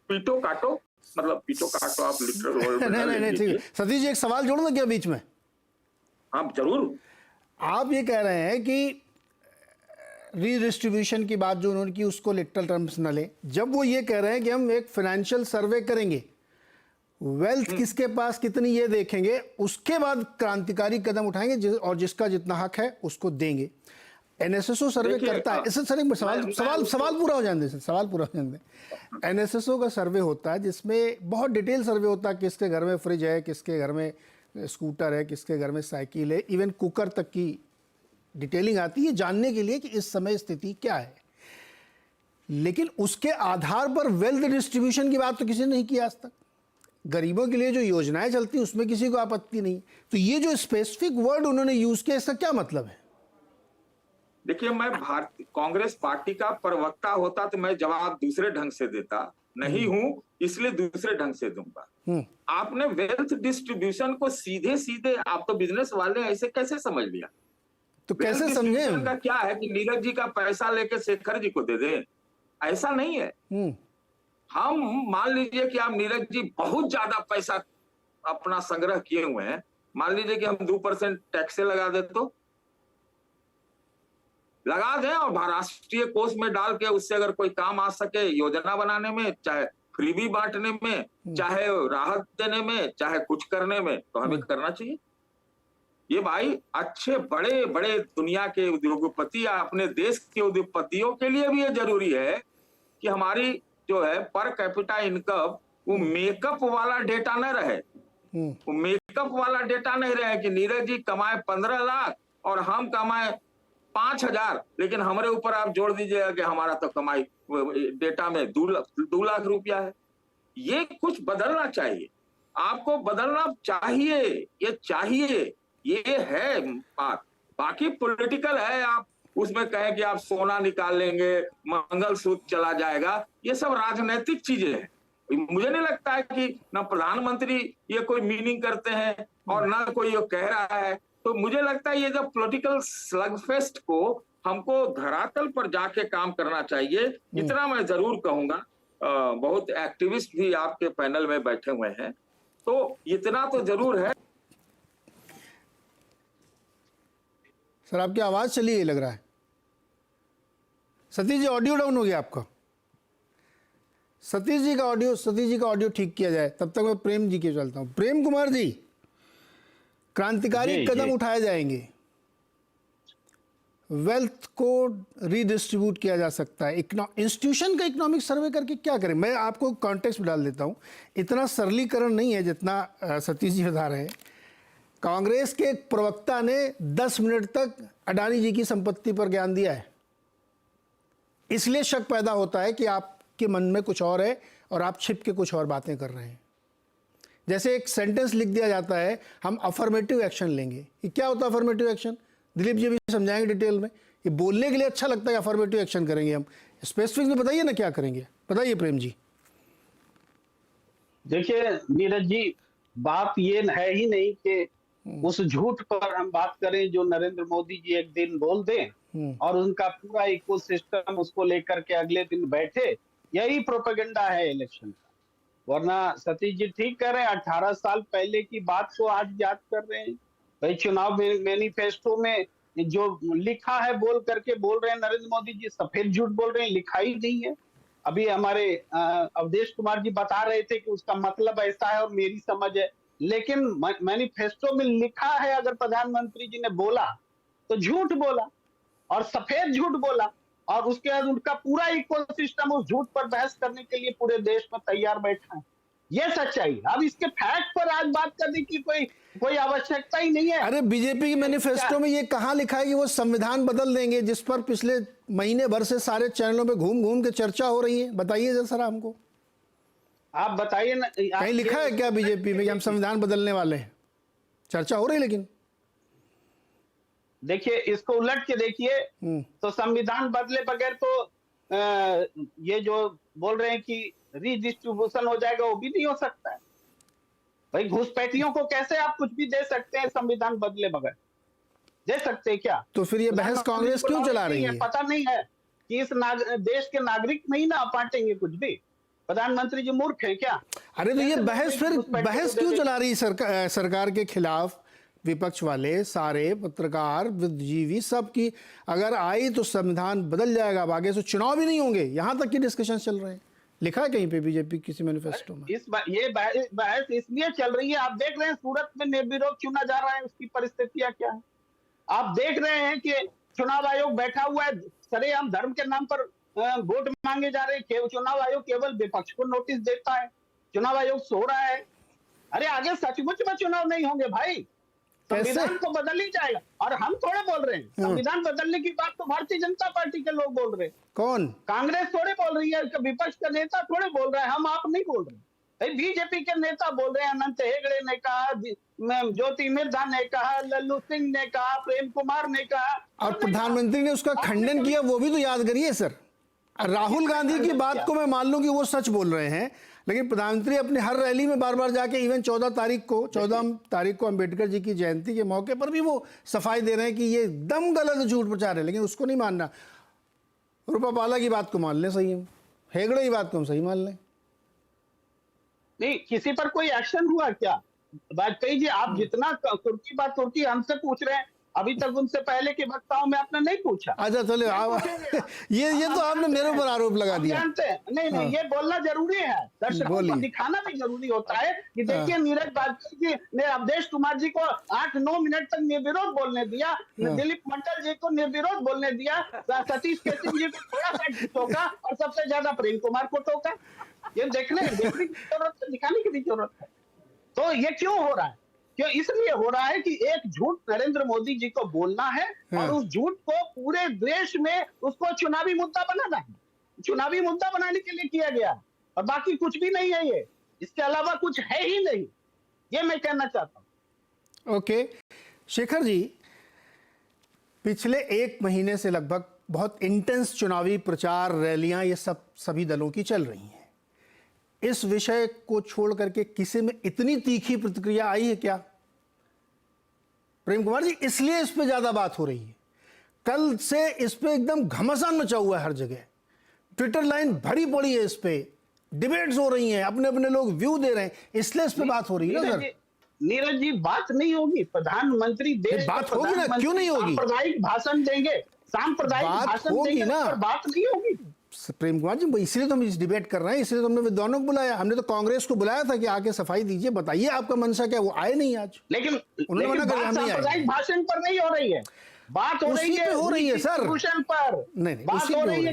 पीटो काटो, मतलब पीटो काटो आप लिटरल वर्ड नहीं ठीक है। सतीश जी एक सवाल जोड़ दो क्या बीच में? हाँ जरूर। आप ये कह रहे हैं कि रीडिस्ट्रीब्यूशन की बात जो उन्होंने की उसको लिटरल टर्म्स न ले, जब वो ये कह रहे हैं कि हम एक फाइनेंशियल सर्वे करेंगे, वेल्थ किसके पास कितनी ये देखेंगे, उसके बाद क्रांतिकारी कदम उठाएंगे और जिसका जितना हक है उसको देंगे। एनएसएसओ सर्वे करता है, इससे सर एक सवाल पूरा हो जाने दें, सवाल पूरा हो जाने दें। एनएसएसओ का सर्वे होता है जिसमें बहुत डिटेल सर्वे होता है, किसके घर में फ्रिज है, किसके घर में स्कूटर है, किसके घर में साइकिल है, इवन कुकर तक की डिटेलिंग आती है जानने के लिए कि इस समय स्थिति क्या है। लेकिन उसके आधार पर वेल्थ डिस्ट्रीब्यूशन की बात तो किसी ने नहीं की आज तक। गरीबों के लिए जो योजनाएं चलती हैं उसमें किसी को आपत्ति नहीं। तो ये जो स्पेसिफिक वर्ड उन्होंने यूज किया, इसका क्या मतलब है? देखिए, मैं भारतीय कांग्रेस पार्टी का प्रवक्ता होता तो मैं जवाब दूसरे ढंग से देता, नहीं हूं इसलिए दूसरे ढंग से दूंगा। आपने वेल्थ डिस्ट्रीब्यूशन को सीधे सीधे, आप तो बिजनेस वाले ऐसे कैसे समझ लिया? तो कैसे समझे? का क्या है कि नीरज जी का पैसा लेके शेखर जी को दे दे, ऐसा नहीं है। हम मान लीजिए कि आप नीरज जी बहुत ज्यादा पैसा अपना संग्रह किए हुए हैं, मान लीजिए कि हम 2% टैक्स लगा दे तो लगा दें और राष्ट्रीय कोष में डाल के उससे अगर कोई काम आ सके, योजना बनाने में, चाहे फ्रीबी बांटने में, चाहे राहत देने में, चाहे कुछ करने में, तो हमें करना चाहिए। ये भाई अच्छे बड़े बड़े दुनिया के उद्योगपति या अपने देश के उद्योगपतियों के लिए भी ये जरूरी है कि हमारी जो है पर कैपिटा इनकम वो मेकअप वाला डेटा न रहे। वो मेकअप वाला डेटा नहीं रहे कि नीरज जी कमाए 15 लाख और हम कमाए 5,000, लेकिन हमारे ऊपर आप जोड़ दीजिएगा कि हमारा तो कमाई डेटा में 2 लाख रुपया है। ये कुछ बदलना चाहिए, आपको बदलना चाहिए, ये चाहिए, ये है बात। बाकी पॉलिटिकल है, आप उसमें कहें कि आप सोना निकाल लेंगे, मंगलसूत्र चला जाएगा, ये सब राजनीतिक चीजें हैं। मुझे नहीं लगता है कि ना प्रधानमंत्री ये कोई मीनिंग करते हैं और ना कोई ये कह रहा है। तो मुझे लगता है ये जब पॉलिटिकल स्लगफेस्ट को हमको धरातल पर जाके काम करना चाहिए। इतना मैं जरूर कहूंगा, बहुत एक्टिविस्ट भी आपके पैनल में बैठे हुए हैं, तो इतना तो जरूर है। सर आपकी आवाज चली गई लग रहा है। सतीश जी ऑडियो डाउन हो गया आपका। सतीश जी का ऑडियो ठीक किया जाए, तब तक मैं प्रेम जी के चलता हूं। प्रेम कुमार जी, क्रांतिकारी कदम उठाए जाएंगे, वेल्थ को रीडिस्ट्रीब्यूट किया जा सकता है, इंस्टीट्यूशन का इकोनॉमिक सर्वे करके क्या करें? मैं आपको कॉन्टेक्स्ट में डाल देता हूं, इतना सरलीकरण नहीं है जितना सतीश जी बता रहे हैं। कांग्रेस के एक प्रवक्ता ने 10 मिनट तक अडानी जी की संपत्ति पर ज्ञान दिया है, इसलिए शक पैदा होता है कि आपके मन में कुछ और है और आप छिप के कुछ और बातें कर रहे हैं। जैसे एक सेंटेंस लिख दिया जाता है, हम अफर्मेटिव एक्शन लेंगे। ये क्या होता है अफर्मेटिव एक्शन? दिलीप जी भी समझाएंगे डिटेल में। ये बोलने के लिए अच्छा लगता है अफर्मेटिव एक्शन करेंगे, हम स्पेसिफिक में बताइए ना क्या करेंगे, बताइए प्रेम जी। देखिए नीरज जी, बात ये है ही नहीं कि उस झूठ पर हम बात करें जो नरेंद्र मोदी जी एक दिन बोल दें और उनका पूरा इकोसिस्टम उसको लेकर के अगले दिन बैठे, यही प्रोपेगेंडा है इलेक्शन का। वरना सतीश जी ठीक कह रहे हैं, 18 साल पहले की बात को आज याद कर रहे हैं। भाई चुनाव मैनिफेस्टो में जो लिखा है बोल करके बोल रहे हैं नरेंद्र मोदी जी, सफेद झूठ बोल रहे हैं, लिखा ही नहीं है। अभी हमारे अवधेश कुमार जी बता रहे थे कि उसका मतलब ऐसा है और मेरी समझ है। लेकिन मैनिफेस्टो में लिखा है, अगर प्रधानमंत्री जी ने बोला तो झूठ बोला और सफेद झूठ बोला, और उसके बाद उनका पूरा इकोसिस्टम उस झूठ पर बहस करने के लिए पूरे देश में तैयार बैठा है। ये सच्चाई। अब इसके फैक्ट पर आज बात करने की कोई आवश्यकता ही नहीं है। अरे बीजेपी की मैनिफेस्टो में ये कहाँ लिखा है कि वो संविधान बदल देंगे, जिस पर पिछले महीने भर से सारे चैनलों पे घूम घूम के चर्चा हो रही है? बताइए जरा सर हमको, आप बताइए ना, कहीं लिखा है क्या बीजेपी में कि हम संविधान बदलने वाले हैं? चर्चा हो रही है लेकिन देखिए, इसको उलट के देखिए तो संविधान बदले बगैर तो ये जो बोल रहे हैं कि रीडिस्ट्रीब्यूशन हो जाएगा, वो भी नहीं हो सकता है भाई। घुसपैठियों को कैसे आप कुछ भी दे सकते हैं संविधान बदले बगैर? दे सकते हैं क्या? तो फिर ये बहस कांग्रेस क्यों चला रही है? पता नहीं है कि इस देश के नागरिक नहीं ना बांटेंगे कुछ भी। प्रधानमंत्री जी मूर्ख है क्या? अरे तो ये बहस फिर बहस क्यों चला रही है सरकार के खिलाफ? विपक्ष वाले सारे पत्रकार, बुद्धिजीवी सब की अगर आई तो संविधान बदल जाएगा, अब आगे से चुनाव भी नहीं होंगे, यहां तक की डिस्कशन चल रहे हैं। लिखा है कहीं पे बीजेपी किसी मैनिफेस्टो में? ये बहस इसलिए चल रही है, आप देख रहे हैं सूरत में निर्विरोध चुना जा रहा है, उसकी परिस्थितियां क्या है? आप देख रहे हैं कि चुनाव आयोग बैठा हुआ है, सरेआम धर्म के नाम पर वोट मांगे जा रहे हैं। चुनाव आयोग केवल विपक्ष को नोटिस देता है, चुनाव आयोग सो रहा है। अरे आगे सचमुच में चुनाव नहीं होंगे भाई, संविधान तो बदल ही जाएगा। और हम थोड़े बोल रहे हैं संविधान बदलने की बात, तो भारतीय जनता पार्टी के लोग बोल रहे हैं। कौन? कांग्रेस थोड़े बोल रही है, विपक्ष का नेता थोड़े बोल रहा है, हम आप नहीं बोल रहे। बीजेपी के नेता बोल रहे हैं, अनंत हेगड़े ने कहा, ज्योति मिर्धा ने कहा, लल्लू सिंह ने कहा, प्रेम कुमार ने कहा, और प्रधानमंत्री ने उसका खंडन किया, वो भी तो याद करिए सर। राहुल गांधी की बात को मैं मान लूं कि वो सच बोल रहे हैं, लेकिन प्रधानमंत्री अपने हर रैली में बार बार जाके, इवन 14 तारीख को अंबेडकर जी की जयंती के मौके पर भी वो सफाई दे रहे हैं कि ये एकदम गलत झूठ प्रचार है, लेकिन उसको नहीं मानना। रूपापाला की बात को मान लें सही, हम हेगड़े की बात को हम सही मान लें। नहीं, किसी पर कोई एक्शन हुआ क्या? वाजपेयी जी, आप जितना तुर्की हमसे पूछ रहे हैं, अभी तक उनसे पहले के वक्ताओं में आपने नहीं पूछा। अच्छा चलो, ये तो आपने मेरे ऊपर आरोप लगा दिया। जानते हैं नहीं, ये बोलना जरूरी है, दर्शकों को दिखाना भी जरूरी होता है कि देखिए नीरज वाजपेयी जी ने अवधेश कुमार जी को 8-9 मिनट तक निर्विरोध बोलने दिया, दिलीप मंडल जी को निर्विरोध बोलने दिया, सतीश केसिंग जी को थोड़ा सा टोका, और सबसे ज्यादा प्रेम कुमार को टोका। ये देखने की जरूरत है, दिखाने की भी जरूरत है। तो ये क्यों हो रहा है? क्यों? इसलिए हो रहा है कि एक झूठ नरेंद्र मोदी जी को बोलना है, और उस झूठ को पूरे देश में उसको चुनावी मुद्दा बनाना है, चुनावी मुद्दा बनाने के लिए किया गया, और बाकी कुछ भी नहीं है। ये इसके अलावा कुछ है ही नहीं, ये मैं कहना चाहता हूं। ओके शेखर जी, पिछले 1 महीने से लगभग बहुत इंटेंस चुनावी प्रचार रैलियां ये सभी दलों की चल रही हैं। इस विषय को छोड़ करके किसी में इतनी तीखी प्रतिक्रिया आई है क्या? प्रेम कुमार जी, इसलिए इस पे ज्यादा बात हो रही है। कल से इस पे एकदम घमासान मचा हुआ है हर जगह, ट्विटर लाइन भरी पड़ी है, इस पे डिबेट्स हो रही हैं, अपने अपने लोग व्यू दे रहे हैं, इसलिए इस पे बात हो रही है ना सर? नीरज जी, बात नहीं होगी। प्रधानमंत्री देश बात होगी ना, क्यों नहीं होगी? सांप्रदायिक भाषण देंगे, सांप्रदायिक भाषण देंगे ना, बात नहीं होगी। प्रेम कुमार जी, इसलिए तो हम इस डिबेट कर रहे हैं, इसलिए तो हमने विद्वानों को बुलाया, हमने तो कांग्रेस को बुलाया था कि आके सफाई दीजिए, बताइए आपका मंशा क्या। वो आए नहीं आज, लेकिन उन्होंने मना कर, सांप्रदायिक भाषण पर नहीं हो रही है बात, हो रही है सर पर। नहीं, बात हो रही है,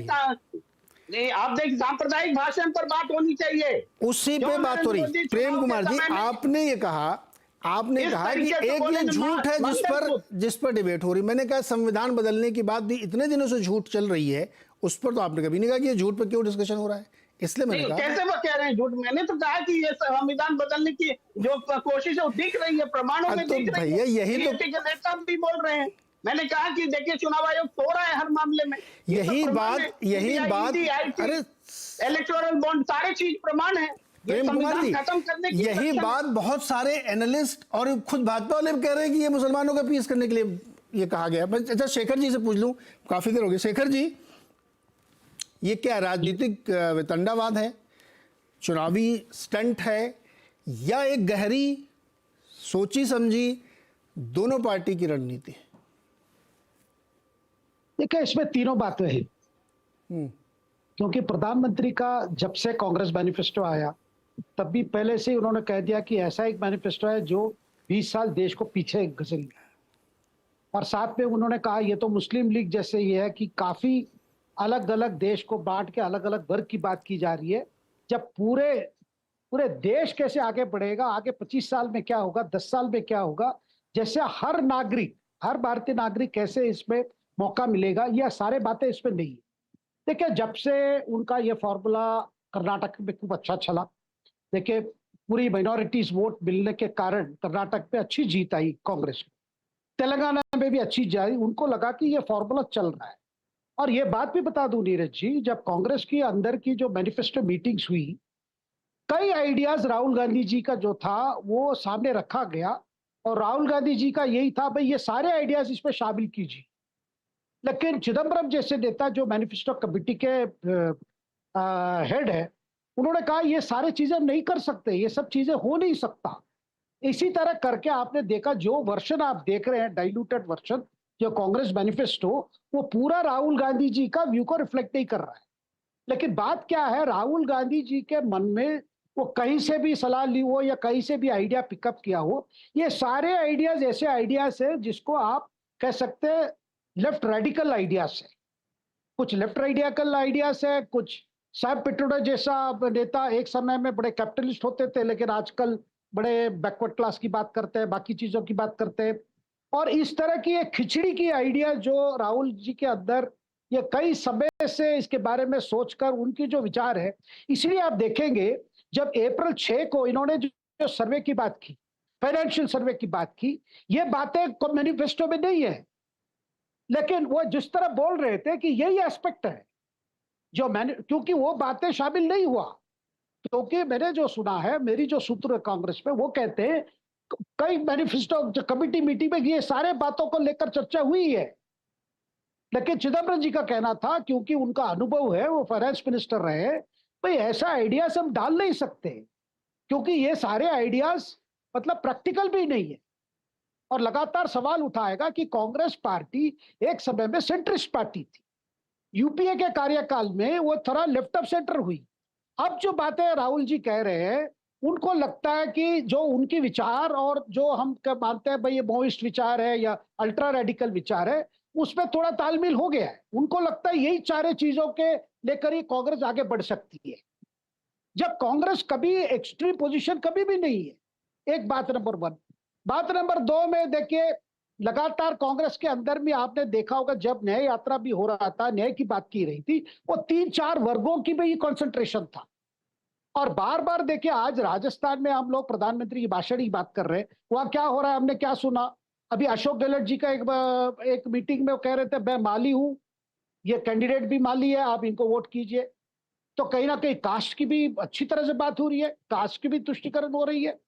नहीं आप देखिए, सांप्रदायिक भाषण पर बात होनी चाहिए, उसी पे बात हो रही है। प्रेम कुमार जी, आपने ये कहा, आपने कहा कि एक ये झूठ है जिस पर डिबेट हो रही। मैंने कहा संविधान बदलने की बात भी इतने दिनों से झूठ चल रही है, उस पर तो आपने कभी नहीं कहा कि ये झूठ पर क्यों डिस्कशन हो रहा है, इसलिए मैंने कहा। कैसे वो कह रहे हैं झूठ? मैंने तो कहा कि ये संविधान बदलने की जो कोशिश है वो दिख रही है, प्रमाणों में दिख रही है। यही तो नेता भी बोल रहे हैं। मैंने कहा कि देखिए चुनाव आयोग सो रहा है हर मामले में, यही बात अरे इलेक्टोरल बॉन्ड सारे चीज प्रमाण है। प्रेम कुमार जी, यही बात बहुत सारे एनालिस्ट और खुद भाजपा वाले कह रहे हैं कि ये मुसलमानों का पीस करने के लिए ये कहा गया। अच्छा शेखर जी से पूछ लूं, काफी देर हो गई। शेखर जी, ये क्या राजनीतिक वितंडावाद है, चुनावी स्टंट है, या एक गहरी सोची समझी दोनों पार्टी की रणनीति है? देखिए, इसमें तीनों बातें हैं, क्योंकि प्रधानमंत्री का जब से कांग्रेस मैनिफेस्टो आया तब भी पहले से ही उन्होंने कह दिया कि ऐसा एक मैनिफेस्टो है जो 20 साल देश को पीछे घसीटेगा। और साथ में उन्होंने कहा ये तो मुस्लिम लीग जैसे ही है कि काफी अलग अलग देश को बांट के अलग अलग वर्ग की बात की जा रही है, जब पूरे पूरे देश कैसे आगे बढ़ेगा, आगे 25 साल में क्या होगा, 10 साल में क्या होगा, जैसे हर नागरिक, हर भारतीय नागरिक कैसे इसमें मौका मिलेगा, यह सारे बातें इसमें नहीं है। देखिए जब से उनका ये फॉर्मूला कर्नाटक में खूब अच्छा चला, देखिए पूरी माइनॉरिटीज वोट मिलने के कारण कर्नाटक में अच्छी जीत आई कांग्रेस को, तेलंगाना में भी अच्छी जीत आई, उनको लगा कि ये फॉर्मूला चल रहा है। और ये बात भी बता दूं नीरज जी, जब कांग्रेस की अंदर की जो मैनिफेस्टो मीटिंग्स हुई, कई आइडियाज राहुल गांधी जी का जो था वो सामने रखा गया और राहुल गांधी जी का यही था भाई ये सारे आइडियाज इसमें शामिल कीजिए। लेकिन चिदम्बरम जैसे नेता जो मैनिफेस्टो कमेटी के हेड है, उन्होंने कहा ये सारे चीजें नहीं कर सकते, ये सब चीजें हो नहीं सकता। इसी तरह करके आपने देखा जो वर्जन आप देख रहे हैं डाइल्यूटेड वर्जन जो कांग्रेस मैनिफेस्टो, वो पूरा राहुल गांधी जी का व्यू को रिफ्लेक्ट नहीं कर रहा है। लेकिन बात क्या है, राहुल गांधी जी के मन में वो कहीं से भी सलाह ली हो या कहीं से भी आइडिया पिकअप किया हो, ये सारे आइडियाज ऐसे आइडियाज है जिसको आप कह सकते हैं लेफ्ट रेडिकल आइडियाज है। कुछ लेफ्ट रेडिकल आइडियाज है, कुछ सैम पिट्रोडा जैसा नेता एक समय में बड़े कैपिटलिस्ट होते थे लेकिन आजकल बड़े बैकवर्ड क्लास की बात करते हैं, बाकी चीजों की बात करते हैं। और इस तरह की एक खिचड़ी की आइडिया जो राहुल जी के अंदर ये कई समय से इसके बारे में सोचकर उनकी जो विचार है, इसलिए आप देखेंगे जब अप्रैल 6 को इन्होंने जो सर्वे की बात की, फाइनेंशियल सर्वे की बात की, ये बातें मैनिफेस्टो में नहीं है, लेकिन वो जिस तरह बोल रहे थे कि यही एस्पेक्ट है जो मैंने, क्योंकि वो बातें शामिल नहीं हुआ, क्योंकि मैंने जो सुना है, मेरी जो सूत्र है कांग्रेस में, वो कहते हैं कई मैनिफेस्टो कमेटी मीटिंग में ये सारे बातों को लेकर चर्चा हुई है। लेकिन चिदम्बरम जी का कहना था क्योंकि उनका अनुभव है, वो फाइनेंस मिनिस्टर रहे, भाई ऐसा आइडियाज हम डाल नहीं सकते क्योंकि ये सारे आइडियाज मतलब प्रैक्टिकल भी नहीं है। और लगातार सवाल उठाएगा कि कांग्रेस पार्टी एक समय में सेंट्रिस्ट पार्टी थी, यूपीए के कार्यकाल में वो थोड़ा लेफ्ट ऑफ सेंटर हुई। अब जो बातें राहुल जी कह रहे हैं, उनको लगता है कि जो उनकी विचार और जो हम मानते हैं भाई ये माओइस्ट विचार है या अल्ट्रा रेडिकल विचार है, उसमें थोड़ा तालमेल हो गया है। उनको लगता है यही सारे चीजों के लेकर ही कांग्रेस आगे बढ़ सकती है, जब कांग्रेस कभी एक्सट्रीम पोजीशन कभी भी नहीं है। एक बात नंबर 1। बात नंबर 2 में देखिए लगातार कांग्रेस के अंदर भी आपने देखा होगा, जब न्याय यात्रा भी हो रहा था, न्याय की बात की रही थी, वो 3-4 वर्गों की भी कंसंट्रेशन था। और बार बार देखिए आज राजस्थान में हम लोग प्रधानमंत्री की भाषण की बात कर रहे हैं, वहां क्या हो रहा है हमने क्या सुना। अभी अशोक गहलोत जी का एक मीटिंग में वो कह रहे थे मैं माली हूं, ये कैंडिडेट भी माली है, आप इनको वोट कीजिए। तो कहीं ना कहीं कास्ट की भी अच्छी तरह से बात हो रही है, कास्ट की भी तुष्टिकरण हो रही है।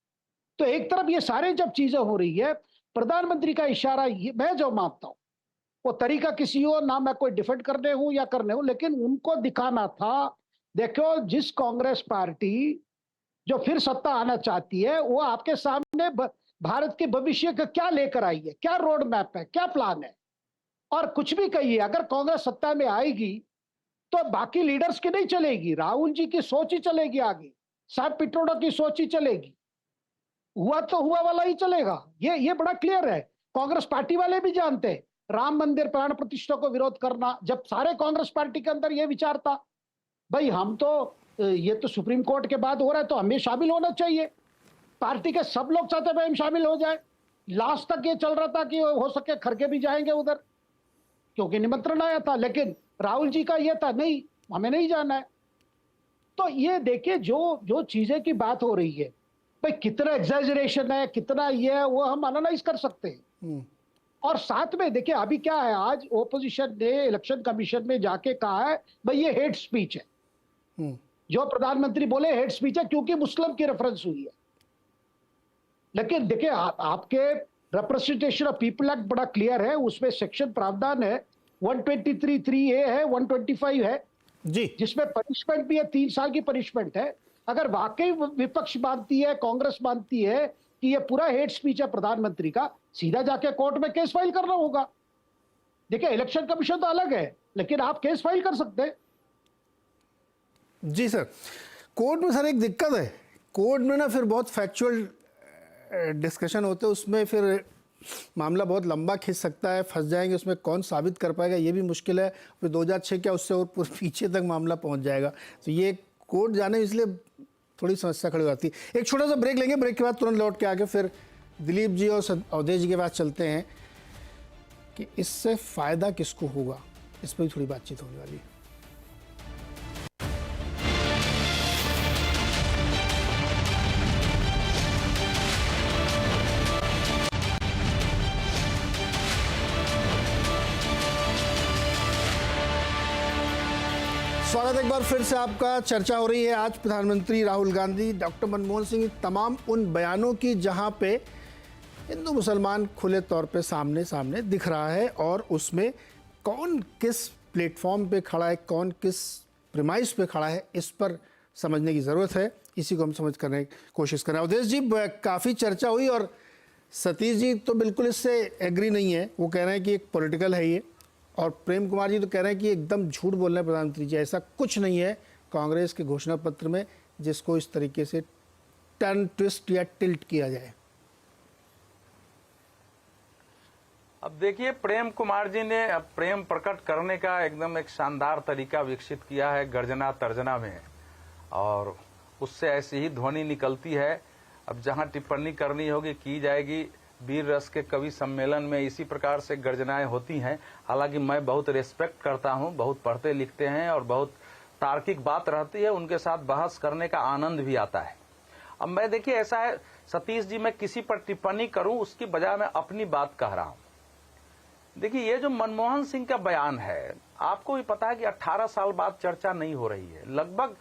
तो एक तरफ ये सारे जब चीजें हो रही है, प्रधानमंत्री का इशारा मैं जो मानता हूं वो तरीका किसी और ना, मैं कोई डिफेंड करने हूं या करने हूं, लेकिन उनको दिखाना था देखो जिस कांग्रेस पार्टी जो फिर सत्ता आना चाहती है वो आपके सामने भारत के भविष्य का क्या लेकर आई है, क्या रोड मैप है, क्या प्लान है। और कुछ भी कहिए, अगर कांग्रेस सत्ता में आएगी तो बाकी लीडर्स की नहीं चलेगी, राहुल जी की सोच ही चलेगी आगे, सैम पिट्रोडा की सोच ही चलेगी, हुआ तो हुआ वाला ही चलेगा। ये बड़ा क्लियर है, कांग्रेस पार्टी वाले भी जानते हैं। राम मंदिर प्राण प्रतिष्ठा को विरोध करना, जब सारे कांग्रेस पार्टी के अंदर ये विचार था भाई हम तो ये तो सुप्रीम कोर्ट के बाद हो रहा है तो हमें शामिल होना चाहिए, पार्टी के सब लोग चाहते हैं हम शामिल हो जाए। लास्ट तक ये चल रहा था कि हो सके खड़गे भी जाएंगे उधर क्योंकि निमंत्रण आया था, लेकिन राहुल जी का ये था नहीं हमें नहीं जाना है। तो ये देखिए जो चीजें की बात हो रही है, भाई कितना एग्जैजरेशन है, कितना ये है, वो हम एनालाइज कर सकते हैं। और साथ में देखिए अभी क्या है, आज ओपोजिशन ने इलेक्शन कमीशन में जाके कहा है भाई ये हेट स्पीच है, जो प्रधानमंत्री बोले हेट स्पीच है क्योंकि मुस्लिम की रेफरेंस हुई है। लेकिन देखिए आपके रिप्रेजेंटेशन ऑफ पीपल एक्ट बड़ा क्लियर है, उसमें सेक्शन प्रावधान है 123(3)(a) है, 125 है जी, जिसमें पनिशमेंट भी है, 3 साल की पनिशमेंट है। अगर वाकई विपक्ष मानती है, कांग्रेस मानती है कि ये पूरा हेट स्पीच है प्रधानमंत्री का, सीधा जाके कोर्ट में केस फाइल करना होगा। देखिए इलेक्शन कमीशन तो अलग है, लेकिन आप केस फाइल कर सकते हैं। जी सर। कोर्ट में सर एक दिक्कत है, कोर्ट में ना फिर बहुत फैक्चुअल डिस्कशन होते हैं, उसमें फिर मामला बहुत लंबा खिंच सकता है, फंस जाएंगे उसमें, कौन साबित कर पाएगा ये भी मुश्किल है। फिर 2006 क्या उससे और पीछे तक मामला पहुंच जाएगा, तो ये कोर्ट जाने इसलिए थोड़ी समस्या खड़ी हो जाती है। एक छोटा सा ब्रेक लेंगे, ब्रेक के बाद तुरंत लौट के आके फिर दिलीप जी और अवधेश जी के पास चलते हैं कि इससे फ़ायदा किसको होगा, इस पर भी थोड़ी बातचीत होने वाली है। स्वागत एक बार फिर से आपका। चर्चा हो रही है आज प्रधानमंत्री राहुल गांधी, डॉक्टर मनमोहन सिंह, तमाम उन बयानों की जहां पे हिंदू मुसलमान खुले तौर पे सामने सामने दिख रहा है, और उसमें कौन किस प्लेटफॉर्म पे खड़ा है, कौन किस प्रिमाइस पे खड़ा है, इस पर समझने की ज़रूरत है। इसी को हम समझ करने की कोशिश करें। अवधेश जी, काफ़ी चर्चा हुई और सतीश जी तो बिल्कुल इससे एग्री नहीं है, वो कह रहे हैं कि एक पॉलिटिकल है ये, और प्रेम कुमार जी तो कह रहे हैं कि एकदम झूठ बोल रहे हैं प्रधानमंत्री जी, ऐसा कुछ नहीं है कांग्रेस के घोषणा पत्र में जिसको इस तरीके से टर्न ट्विस्ट या टिल्ट किया जाए। अब देखिए, प्रेम कुमार जी ने अब प्रेम प्रकट करने का एकदम एक शानदार तरीका विकसित किया है गर्जना तर्जना में, और उससे ऐसी ही ध्वनि निकलती है। अब जहां टिप्पणी करनी होगी की जाएगी। वीर रस के कवि सम्मेलन में इसी प्रकार से गर्जनाएं होती हैं। हालांकि मैं बहुत रेस्पेक्ट करता हूं, बहुत पढ़ते लिखते हैं और बहुत तार्किक बात रहती है, उनके साथ बहस करने का आनंद भी आता है। अब मैं देखिए, ऐसा है सतीश जी, मैं किसी पर टिप्पणी करूं उसकी बजाय मैं अपनी बात कह रहा हूं। देखिए, ये जो मनमोहन सिंह का बयान है, आपको भी पता है कि 18 साल बाद चर्चा नहीं हो रही है। लगभग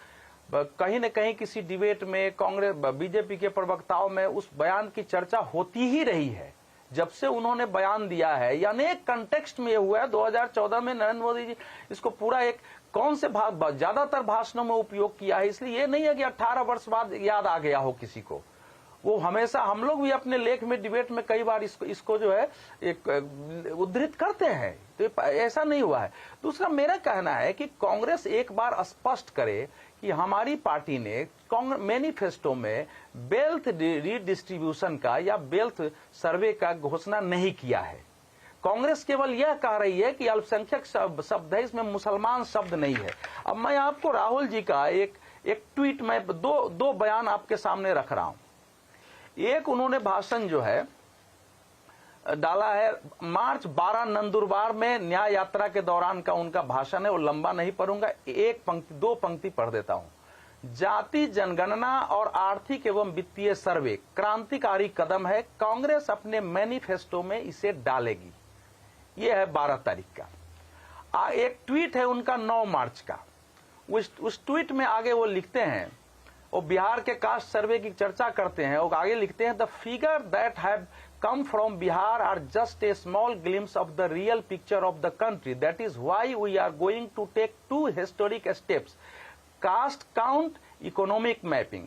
कहीं न कहीं किसी डिबेट में कांग्रेस बीजेपी के प्रवक्ताओं में उस बयान की चर्चा होती ही रही है जब से उन्होंने बयान दिया है। यानी एक कंटेक्स्ट में हुआ है 2014 में नरेंद्र मोदी जी इसको पूरा एक कौन से ज्यादातर भाषणों में उपयोग किया है। इसलिए ये नहीं है कि 18 वर्ष बाद याद आ गया हो किसी को। वो हमेशा, हम लोग भी अपने लेख में डिबेट में कई बार इसको जो है एक उद्धृत करते हैं, तो ऐसा नहीं हुआ है। दूसरा, मेरा कहना है कि कांग्रेस एक बार स्पष्ट करे कि हमारी पार्टी ने मैनिफेस्टो में वेल्थ रीडिस्ट्रीब्यूशन का या वेल्थ सर्वे का घोषणा नहीं किया है। कांग्रेस केवल यह कह रही है कि अल्पसंख्यक शब्द है, इसमें मुसलमान शब्द नहीं है। अब मैं आपको राहुल जी का एक ट्वीट में दो बयान आपके सामने रख रहा हूं। एक उन्होंने भाषण जो है डाला है मार्च 12 नंदुरबार में न्याय यात्रा के दौरान का उनका भाषण है, वो लंबा नहीं पढ़ूंगा, दो पंक्ति पढ़ देता हूं। जाति जनगणना और आर्थिक एवं वित्तीय सर्वे क्रांतिकारी कदम है, कांग्रेस अपने मैनिफेस्टो में इसे डालेगी। यह है 12 तारीख का। एक ट्वीट है उनका 9 मार्च का। उस ट्वीट में आगे वो लिखते हैं, वो बिहार के कास्ट सर्वे की चर्चा करते हैं, और आगे लिखते हैं, the figure that have come from Bihar are just a small glimpse of the real picture of the country. That is why we are going to take 2 historic steps. Caste count, economic mapping.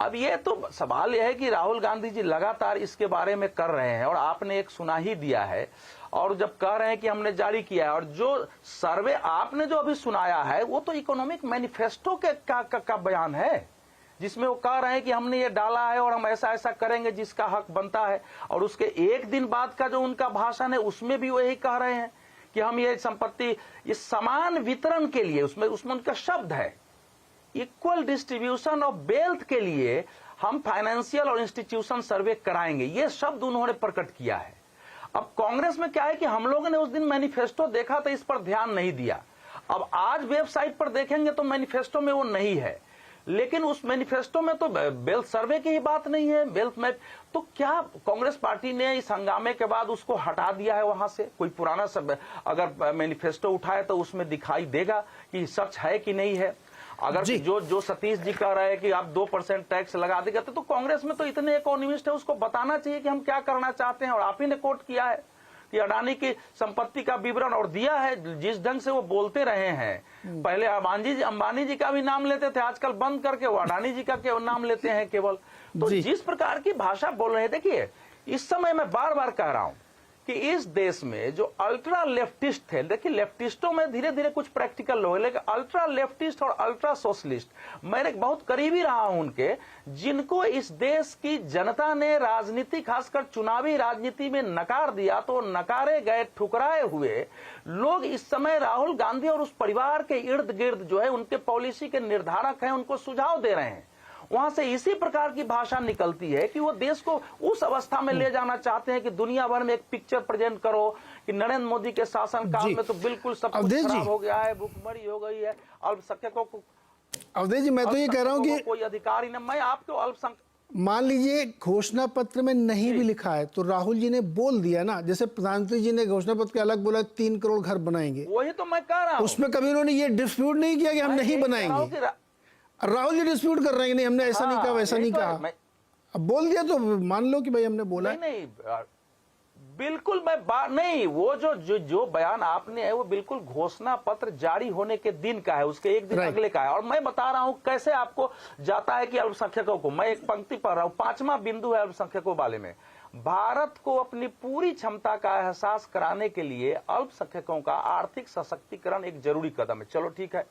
अब ये तो सवाल यह है कि राहुल गांधी जी लगातार इसके बारे में कर रहे हैं, और आपने एक सुना ही दिया है, और जब कह रहे हैं कि हमने जारी किया है, और जो सर्वे आपने जो अभी सुनाया है वो तो इकोनॉमिक मैनिफेस्टो का बयान है, जिसमें वो कह रहे हैं कि हमने ये डाला है और हम ऐसा ऐसा करेंगे जिसका हक बनता है। और उसके एक दिन बाद का जो उनका भाषण है उसमें भी वही कह रहे हैं कि हम ये संपत्ति, ये समान वितरण के लिए, उसमें उनका शब्द है इक्वल डिस्ट्रीब्यूशन ऑफ वेल्थ के लिए हम फाइनेंशियल और इंस्टीट्यूशन सर्वे कराएंगे, ये शब्द उन्होंने प्रकट किया है। अब कांग्रेस में क्या है कि हम लोगों ने उस दिन मैनिफेस्टो देखा था, इस पर ध्यान नहीं दिया। अब आज वेबसाइट पर देखेंगे तो मैनिफेस्टो में वो नहीं है, लेकिन उस मैनिफेस्टो में तो वेल्थ सर्वे की ही बात नहीं है, वेल्थ मैप। तो क्या कांग्रेस पार्टी ने इस हंगामे के बाद उसको हटा दिया है वहां से? कोई पुराना सब अगर मैनिफेस्टो उठाए तो उसमें दिखाई देगा कि सच है कि नहीं है। अगर जो सतीश जी कह रहे हैं कि आप 2% टैक्स लगा देगा, तो कांग्रेस में तो इतने इकोनॉमिस्ट है, उसको बताना चाहिए कि हम क्या करना चाहते हैं। और आप ही ने कोट किया है कि अडानी की संपत्ति का विवरण और दिया है, जिस ढंग से वो बोलते रहे हैं। पहले अंबानी जी का भी नाम लेते थे, आजकल बंद करके वो अडानी जी का नाम लेते हैं केवल। तो जिस प्रकार की भाषा बोल रहे हैं, देखिए इस समय मैं बार बार कह रहा हूं कि इस देश में जो अल्ट्रा लेफ्टिस्ट थे, देखिए लेफ्टिस्टों में धीरे धीरे कुछ प्रैक्टिकल लोग हैं, लेकिन अल्ट्रा लेफ्टिस्ट और अल्ट्रा सोशलिस्ट, मैं बहुत करीबी रहा हूं उनके, जिनको इस देश की जनता ने राजनीति खासकर चुनावी राजनीति में नकार दिया, तो नकारे गए ठुकराए हुए लोग इस समय राहुल गांधी और उस परिवार के इर्द गिर्द जो है उनके पॉलिसी के निर्धारक हैं, उनको सुझाव दे रहे हैं। वहां से इसी प्रकार की भाषा निकलती है कि वो देश को उस अवस्था में ले जाना चाहते हैं कि दुनिया भर में एक पिक्चर प्रेजेंट करो कि नरेंद्र मोदी के शासन काल में तो बिल्कुल सब कुछ खराब हो गया है, भूखमरी हो गई है, अल्पसंख्यकों को। अवधेश जी, मैं तो ये कह रहा हूँ कि कोई अधिकार ही नहीं, मैं आपको अल्पसंख्यक, मान लीजिए घोषणा पत्र में नहीं भी लिखा है तो राहुल जी ने बोल दिया ना, जैसे प्रधानमंत्री जी ने घोषणा पत्र के अलग बोला 3 करोड़ घर बनाएंगे, वही तो मैं कह रहा हूं। उसमें कभी उन्होंने ये डिस्प्यूट नहीं किया कि हम नहीं बनाएंगे। राहुल जी डिस्प्यूट कर रहे हैं कि नहीं हमने ऐसा नहीं कहा, वैसा नहीं कहा, अब बोल दिया तो मान लो कि भाई हमने बोला। नहीं बिल्कुल मैं बात नहीं, वो जो बयान आपने है वो बिल्कुल घोषणा पत्र जारी होने के दिन का है, उसके एक दिन अगले का है। और मैं बता रहा हूं कैसे आपको जाता है कि अल्पसंख्यकों को, मैं एक पंक्ति पढ़ रहा हूं, 5वां बिंदु है अल्पसंख्यकों वाले में, भारत को अपनी पूरी क्षमता का एहसास कराने के लिए अल्पसंख्यकों का आर्थिक सशक्तिकरण एक जरूरी कदम है। चलो ठीक है,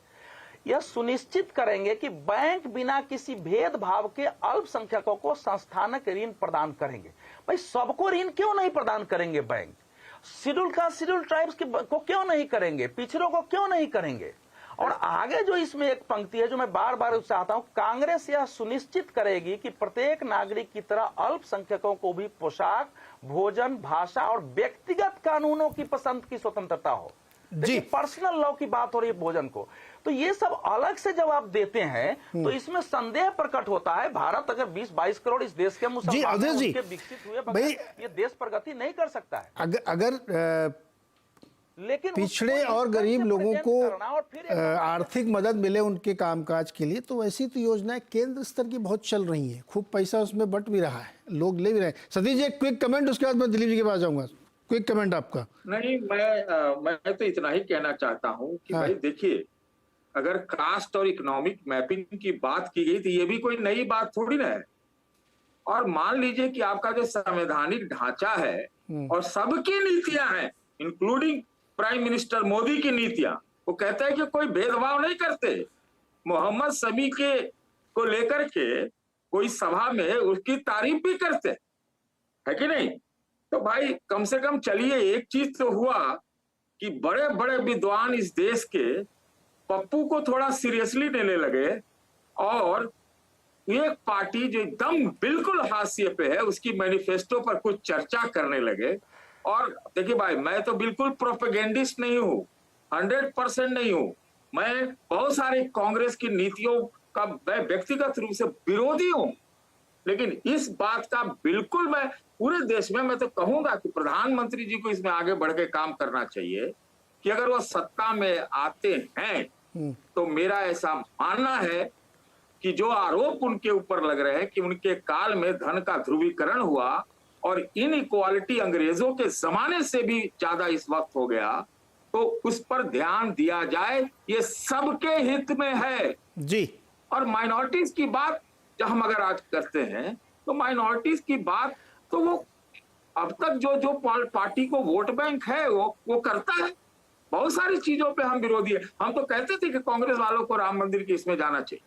यह सुनिश्चित करेंगे कि बैंक बिना किसी भेदभाव के अल्पसंख्यकों को संस्थानक ऋण प्रदान करेंगे। भाई सबको ऋण क्यों नहीं प्रदान करेंगे bank? Schedule caste schedule tribes को क्यों नहीं करेंगे? पिछड़ों को क्यों नहीं करेंगे? और आगे जो इसमें एक पंक्ति है जो मैं बार बार चाहता हूं, कांग्रेस यह सुनिश्चित करेगी कि प्रत्येक नागरिक की तरह अल्पसंख्यकों को भी पोशाक, भोजन, भाषा और व्यक्तिगत कानूनों की पसंद की स्वतंत्रता हो। जी, पर्सनल लॉ की बात हो रही है भोजन को, तो ये सब अलग से जब आप देते हैं तो इसमें संदेह प्रकट होता है। भारत अगर 20-22 करोड़ इस देश के मुसलमान विकसित हुए बगैर ये देश प्रगति नहीं कर सकता है। अगर लेकिन पिछड़े और गरीब लोगों को आर्थिक मदद मिले उनके कामकाज के लिए, तो वैसी तो योजनाएं केंद्र स्तर की बहुत चल रही हैं, खूब पैसा उसमें बट भी रहा है, लोग ले भी रहे हैं। सतीश जी एक क्विक कमेंट, उसके बाद मैं दिलीप जी के पास जाऊंगा। क्विक कमेंट आपका। नहीं, मैं तो इतना ही कहना चाहता हूं कि भाई देखिए, अगर कास्ट और इकोनॉमिक मैपिंग की बात की गई तो ये भी कोई नई बात थोड़ी ना है। और मान लीजिए कि आपका जो संवैधानिक ढांचा है और सबकी नीतियां हैं, इंक्लूडिंग प्राइम मिनिस्टर मोदी की नीतियां, वो कहते हैं कि कोई भेदभाव नहीं करते। मोहम्मद शमी के को लेकर के कोई सभा में उसकी तारीफ भी करते है कि नहीं? तो भाई कम से कम चलिए, एक चीज तो हुआ कि बड़े बड़े विद्वान इस देश के पप्पू को थोड़ा सीरियसली लेने लगे और एक पार्टी जो एकदम बिल्कुल हाशिए पे है उसकी मैनिफेस्टो पर कुछ चर्चा करने लगे। और देखिए भाई, मैं तो बिल्कुल प्रोपेगेंडिस्ट नहीं हूं, 100% नहीं हूं। मैं बहुत सारे कांग्रेस की नीतियों का मैं व्यक्तिगत रूप से विरोधी हूं, लेकिन इस बात का बिल्कुल मैं पूरे देश में मैं तो कहूंगा कि प्रधानमंत्री जी को इसमें आगे बढ़ के काम करना चाहिए कि अगर वो सत्ता में आते हैं तो मेरा ऐसा मानना है कि जो आरोप उनके ऊपर लग रहे हैं कि उनके काल में धन का ध्रुवीकरण हुआ और इनइक्वालिटी अंग्रेजों के जमाने से भी ज्यादा इस वक्त हो गया, तो उस पर ध्यान दिया जाए, ये सबके हित में है जी। और माइनॉरिटीज की बात जब हम अगर आज करते हैं तो माइनॉरिटीज की बात तो वो अब तक जो पार्टी को वोट बैंक है वो करता है। बहुत सारी चीजों पे हम विरोधी है। हम तो कहते थे कि कांग्रेस वालों को राम मंदिर की इसमें जाना चाहिए,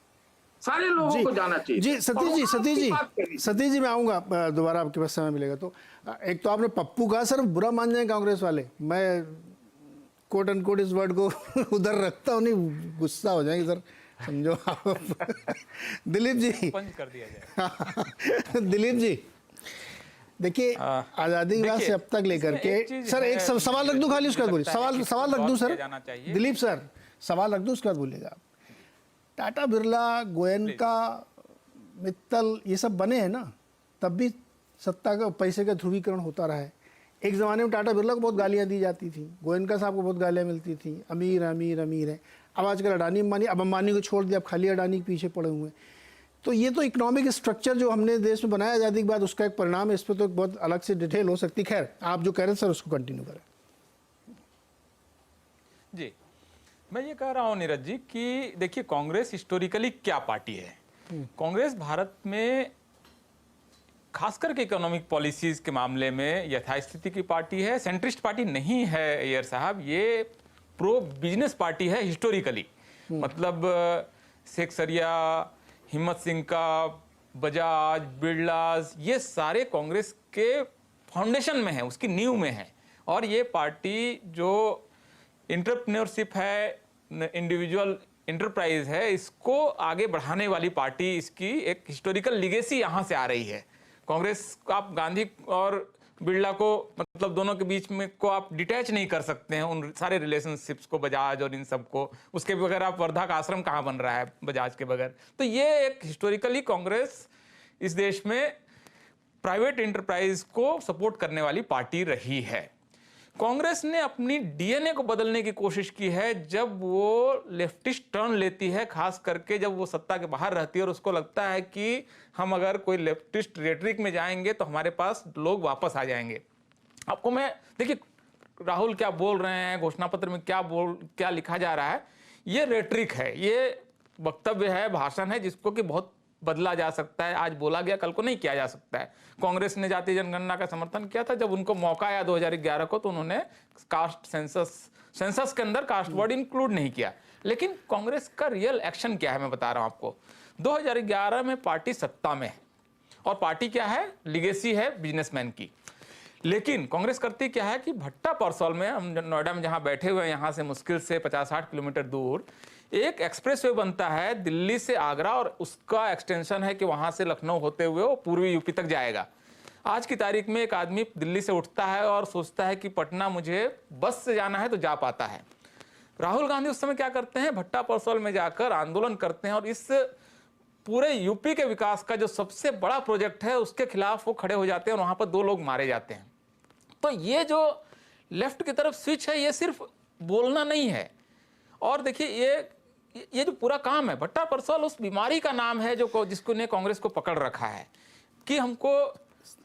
सारे लोगों को जाना चाहिए। जी सतीश जी मैं आऊंगा दोबारा, आपके पास समय मिलेगा तो। एक तो आपने पप्पू कहा, सर बुरा मान जाए कांग्रेस वाले, मैं कोट एंड कोट इस वर्ड को उधर रखता हूँ, नहीं गुस्सा हो जाएंगे सर, समझो आप। दिलीप जी कर दिया जाए। दिलीप जी देखिए, आजादी के बाद से अब तक लेकर के, सर एक सवाल रख दूं, खाली उसके बाद बोलिए। सवाल रख दूं सर, दिलीप सर सवाल रख दूं, उसके बाद बोलिएगा। टाटा बिरला, गोयनका, मित्तल ये सब बने हैं ना, तब भी सत्ता का पैसे का ध्रुवीकरण होता रहा है। एक ज़माने में टाटा बिरला को बहुत गालियां दी जाती थी, गोयनका साहब को बहुत गालियां मिलती थी, अमीर अमीर अमीर है। अब आजकल अडानी अंबानी, अब अंबानी को छोड़ दिया, अब खाली अडानी के पीछे पड़े हुए हैं। तो ये तो इकोनॉमिक स्ट्रक्चर जो हमने देश में बनाया आज़ादी के बाद, उसका एक परिणाम है। इस पर तो एक बहुत अलग से डिटेल हो सकती। खैर आप जो कह रहे हैं सर उसको कंटिन्यू करें। जी मैं ये कह रहा हूँ नीरज जी कि देखिए, कांग्रेस हिस्टोरिकली क्या पार्टी है। कांग्रेस भारत में खासकर के इकोनॉमिक पॉलिसीज के मामले में यथास्थिति की पार्टी है, सेंट्रिस्ट पार्टी नहीं है अय्यर साहब, ये प्रो बिजनेस पार्टी है हिस्टोरिकली। मतलब शेख सरिया, हिम्मत सिंह का, बजाज, बिरलास, ये सारे कांग्रेस के फाउंडेशन में है, उसकी नींव में है। और ये पार्टी जो एंटरप्रेन्योरशिप है, इंडिविजुअल इंटरप्राइज है, इसको आगे बढ़ाने वाली पार्टी, इसकी एक हिस्टोरिकल लिगेसी यहाँ से आ रही है। कांग्रेस, आप गांधी और बिरला को, मतलब दोनों के बीच में को आप डिटैच नहीं कर सकते हैं, उन सारे रिलेशनशिप्स को, बजाज और इन सब को। उसके बगैर आप वर्धा का आश्रम कहाँ बन रहा है बजाज के बगैर? तो ये एक हिस्टोरिकली कांग्रेस इस देश में प्राइवेट एंटरप्राइज को सपोर्ट करने वाली पार्टी रही है। कांग्रेस ने अपनी डीएनए को बदलने की कोशिश की है जब वो लेफ्टिस्ट टर्न लेती है, खास करके जब वो सत्ता के बाहर रहती है और उसको लगता है कि हम अगर कोई लेफ्टिस्ट रेटरिक में जाएंगे तो हमारे पास लोग वापस आ जाएंगे। आपको मैं देखिए, राहुल क्या बोल रहे हैं, घोषणा पत्र में क्या लिखा जा रहा है, ये रेटरिक है, ये वक्तव्य है, भाषण है, जिसको कि बहुत बदला जा सकता है। आज बोला गया, कल को नहीं किया जा सकता है। कांग्रेस ने जातीय जनगणना का समर्थन किया था, जब उनको मौका आया 2011 को तो उन्होंने कास्ट सेंसस के अंदर कास्ट वर्ड इंक्लूड नहीं किया। लेकिन कांग्रेस का रियल एक्शन क्या है, मैं बता रहा हूं आपको। 2011 में पार्टी सत्ता में है और पार्टी क्या है, लिगेसी है बिजनेसमैन की। लेकिन कांग्रेस करती क्या है कि भट्टा परसौल में, हम नोएडा में जहां बैठे हुए हैं, यहां से मुश्किल से 50-60 किलोमीटर दूर एक एक्सप्रेसवे बनता है दिल्ली से आगरा, और उसका एक्सटेंशन है कि वहां से लखनऊ होते हुए वो पूर्वी यूपी तक जाएगा। आज की तारीख में एक आदमी दिल्ली से उठता है और सोचता है कि पटना मुझे बस से जाना है तो जा पाता है। राहुल गांधी उस समय क्या करते हैं, भट्टा परसौल में जाकर आंदोलन करते हैं और इस पूरे यूपी के विकास का जो सबसे बड़ा प्रोजेक्ट है उसके खिलाफ वो खड़े हो जाते हैं और वहां पर 2 लोग मारे जाते हैं। तो ये जो लेफ्ट की तरफ स्विच है, ये सिर्फ बोलना नहीं है। और देखिए, ये जो पूरा काम है, भट्टा परसौल उस बीमारी का नाम है जो जिसको ने कांग्रेस को पकड़ रखा है कि हमको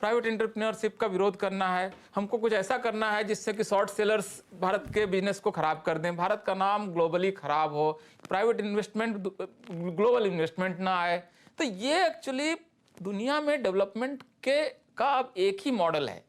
प्राइवेट एंटरप्रेन्योरशिप का विरोध करना है, हमको कुछ ऐसा करना है जिससे कि शॉर्ट सेलर्स भारत के बिजनेस को खराब कर दें, भारत का नाम ग्लोबली खराब हो, प्राइवेट इन्वेस्टमेंट, ग्लोबल इन्वेस्टमेंट ना आए। तो ये एक्चुअली दुनिया में डेवलपमेंट का अब एक ही मॉडल है।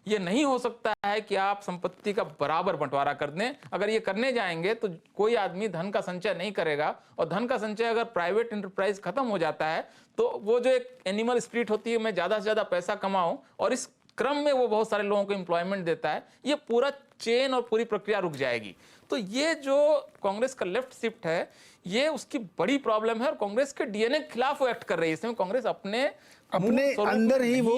ये नहीं हो सकता है कि आप संपत्ति का बराबर बंटवारा कर दें। अगर ये करने जाएंगे तो कोई आदमी धन का संचय नहीं करेगा, और धन का संचय अगर प्राइवेट एंटरप्राइज खत्म हो जाता है तो वो जो एक एनिमल स्पिरिट होती है, मैं ज़्यादा से ज़्यादा पैसा कमाऊं, और इस क्रम में वो बहुत सारे लोगों को एम्प्लॉयमेंट देता है, ये पूरा चेन और पूरी प्रक्रिया रुक जाएगी। तो ये जो कांग्रेस का लेफ्ट शिफ्ट है, ये उसकी बड़ी प्रॉब्लम है और कांग्रेस के डीएनए के खिलाफ वो एक्ट कर रही है। इसमें कांग्रेस अपने अंदर ही वो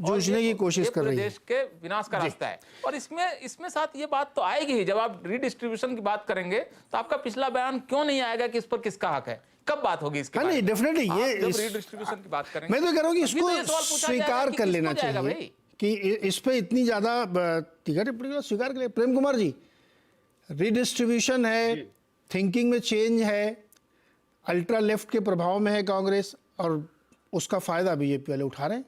जूझने की कोशिश कर रही है। देश के विनाश का रास्ता है। और इसमें साथ ये बात तो आएगी ही, जब आप रीडिस्ट्रीब्यूशन की बात करेंगे तो आपका पिछला बयान क्यों नहीं आएगा कि इस पर किसका हक है, कब बात होगी इसके? नहीं, डेफिनेटली ये रीडिस्ट्रीब्यूशन की बात करेंगे, मैं तो कह रहा हूं कि इसको स्वीकार कर लेना चाहिए कि इस पे इतनी ज्यादा तीखा टिप्पणी को स्वीकार कर ले। प्रेम कुमार जी, रीडिस्ट्रीब्यूशन है, थिंकिंग में चेंज है, अल्ट्रा लेफ्ट के प्रभाव में है कांग्रेस, और उसका फायदा बीजेपी वाले उठा रहे हैं।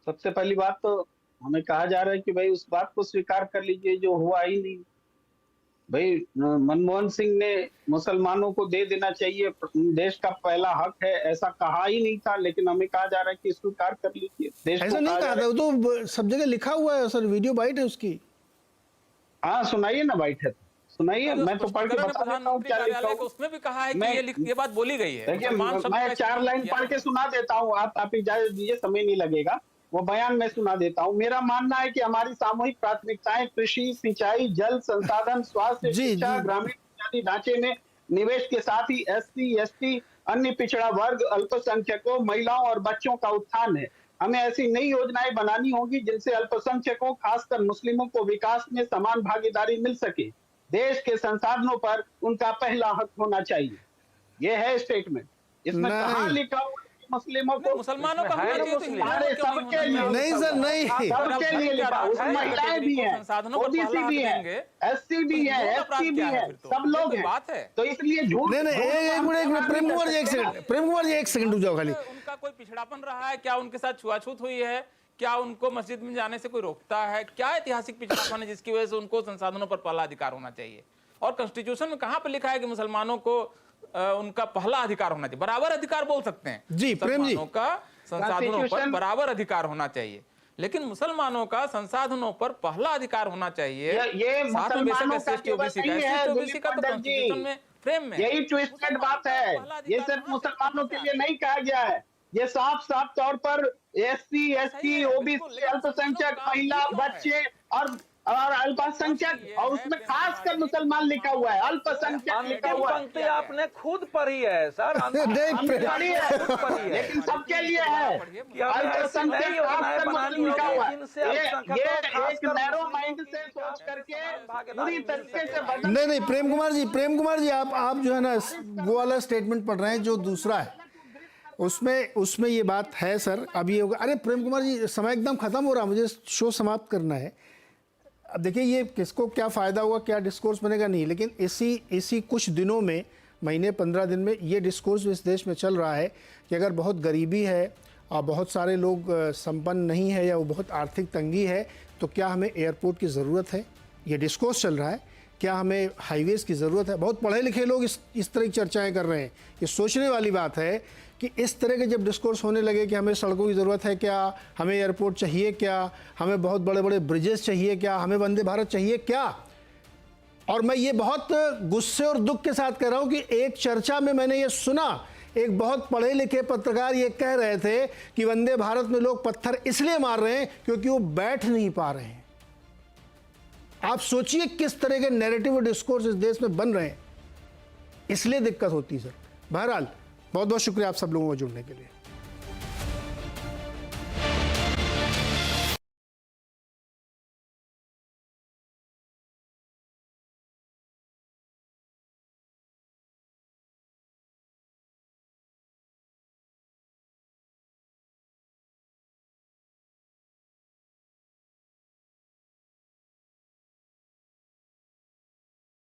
सबसे पहली बात तो हमें कहा जा रहा है कि भाई उस बात को स्वीकार कर लीजिए जो हुआ ही नहीं। भाई मनमोहन सिंह ने मुसलमानों को दे देना चाहिए, देश का पहला हक है, ऐसा कहा ही नहीं था, लेकिन हमें कहा जा रहा है कि स्वीकार कर लीजिए। देश ऐसा नहीं कहा था, वो तो सब जगह लिखा हुआ है सर, वीडियो बाइट है उसकी। हाँ सुनाइए ना, बाइट है सुनाइए, मैं तो पढ़ के बता देता हूँ क्या लिखा हुआ। उसमें भी कहा है कि ये बात बोली गई है। देखिए मैं 4 लाइन पढ़ के सुना देता हूँ, आप इजाजत दीजिए, समय नहीं लगेगा, वो बयान में सुना देता हूँ। मेरा मानना है कि हमारी सामूहिक प्राथमिकताएं कृषि, सिंचाई, जल संसाधन, स्वास्थ्य, शिक्षा, ग्रामीण बुनियादी ढांचे में निवेश के साथ ही SC, ST, अन्य पिछड़ा वर्ग, अल्पसंख्यकों, महिलाओं और बच्चों का उत्थान है। हमें ऐसी नई योजनाएं बनानी होगी जिनसे अल्पसंख्यकों, खासकर मुस्लिमों को विकास में समान भागीदारी मिल सके। देश के संसाधनों पर उनका पहला हक होना चाहिए। यह है स्टेटमेंट। इसमें कहाँ लिखा हुआ मुस्लिमों को, मुसलमानों का सबके नहीं सर, नहीं सबके लिए लिखा, उसमें महिलाएं भी हैं, OBC भी हैं, SC भी हैं, ST भी हैं, सब लोग हैं। तो इसलिए झूठ एक मिनट प्रेम कुमार जी एक सेकंड रुक जाओ खाली। उनका कोई पिछड़ापन रहा है क्या, उनके साथ छुआछूत हुई है क्या, उनको मस्जिद में जाने से कोई रोकता है क्या, ऐतिहासिक पिछड़ापन है जिसकी वजह से उनको संसाधनों पर पहला अधिकार होना चाहिए? और कॉन्स्टिट्यूशन में कहां पर लिखा है कि मुसलमानों को उनका पहला अधिकार होना चाहिए? बराबर अधिकार बोल सकते हैं जी प्रेम जी का संसाधनों पर Constitution- बराबर अधिकार होना चाहिए, लेकिन मुसलमानों का संसाधनों पर पहला अधिकार होना चाहिए। ये साथ में बेशक मुसलमानों का SC, OBC का, केवल नहीं है, SC, OBC दिलीप का तो पंडित कॉन्स्टिट्यूशन जी। में फ्रेम में यही ट्विस्टेड मुसलमानों बात का है। पहला ये अधिकार सिर्फ होना चाहिए। मुसलमानों के लिए नहीं कहा गया है, ये साफ साफ तौर पर SC, ST, है, OBC, बिल्कुल, लेकिन अल्पसंख्यक, मुसलमानों का महिला, ही क्यों है? बच्चे और अल्पसंख्यक, और उसमें खासकर मुसलमान लिखा हुआ है, अल्पसंख्यक लिखा अंतिम हुआ है। पंक्ति आपने खुद पढ़ी है सर। नहीं, हमने पढ़ी है, लेकिन सबके लिए है। अल्पसंख्यक खासकर मुस्लिम लिखा हुआ है। ये एक नैरो माइंड से सोच करके पूरी तरीके से बदल। नहीं, प्रेम कुमार जी आप जो है ना वो वाला स्टेटमेंट पढ़ रहे हैं जो दूसरा है, उसमें ये बात है सर। अब ये होगा, अरे प्रेम कुमार जी समय एकदम खत्म हो रहा, मुझे शो समाप्त करना है। अब देखिए ये किसको क्या फ़ायदा होगा, क्या डिस्कोर्स बनेगा नहीं, लेकिन इसी कुछ दिनों में, महीने 15 दिन में ये डिस्कोर्स इस देश में चल रहा है कि अगर बहुत गरीबी है और बहुत सारे लोग संपन्न नहीं है या वो बहुत आर्थिक तंगी है, तो क्या हमें एयरपोर्ट की ज़रूरत है। ये डिस्कोर्स चल रहा है, क्या हमें हाईवेज़ की ज़रूरत है। बहुत पढ़े लिखे लोग इस तरह की चर्चाएं कर रहे हैं। ये सोचने वाली बात है कि इस तरह के जब डिस्कोर्स होने लगे कि हमें सड़कों की ज़रूरत है क्या, हमें एयरपोर्ट चाहिए क्या, हमें बहुत बड़े बड़े ब्रिजेस चाहिए क्या, हमें वंदे भारत चाहिए क्या। और मैं ये बहुत गुस्से और दुख के साथ कह रहा हूँ कि एक चर्चा में मैंने ये सुना, एक बहुत पढ़े लिखे पत्रकार ये कह रहे थे कि वंदे भारत में लोग पत्थर इसलिए मार रहे हैं क्योंकि वो बैठ नहीं पा रहे हैं। आप सोचिए किस तरह के नैरेटिव और डिस्कोर्स इस देश में बन रहे हैं, इसलिए दिक्कत होती है सर। बहरहाल बहुत बहुत शुक्रिया आप सब लोगों को जुड़ने के लिए।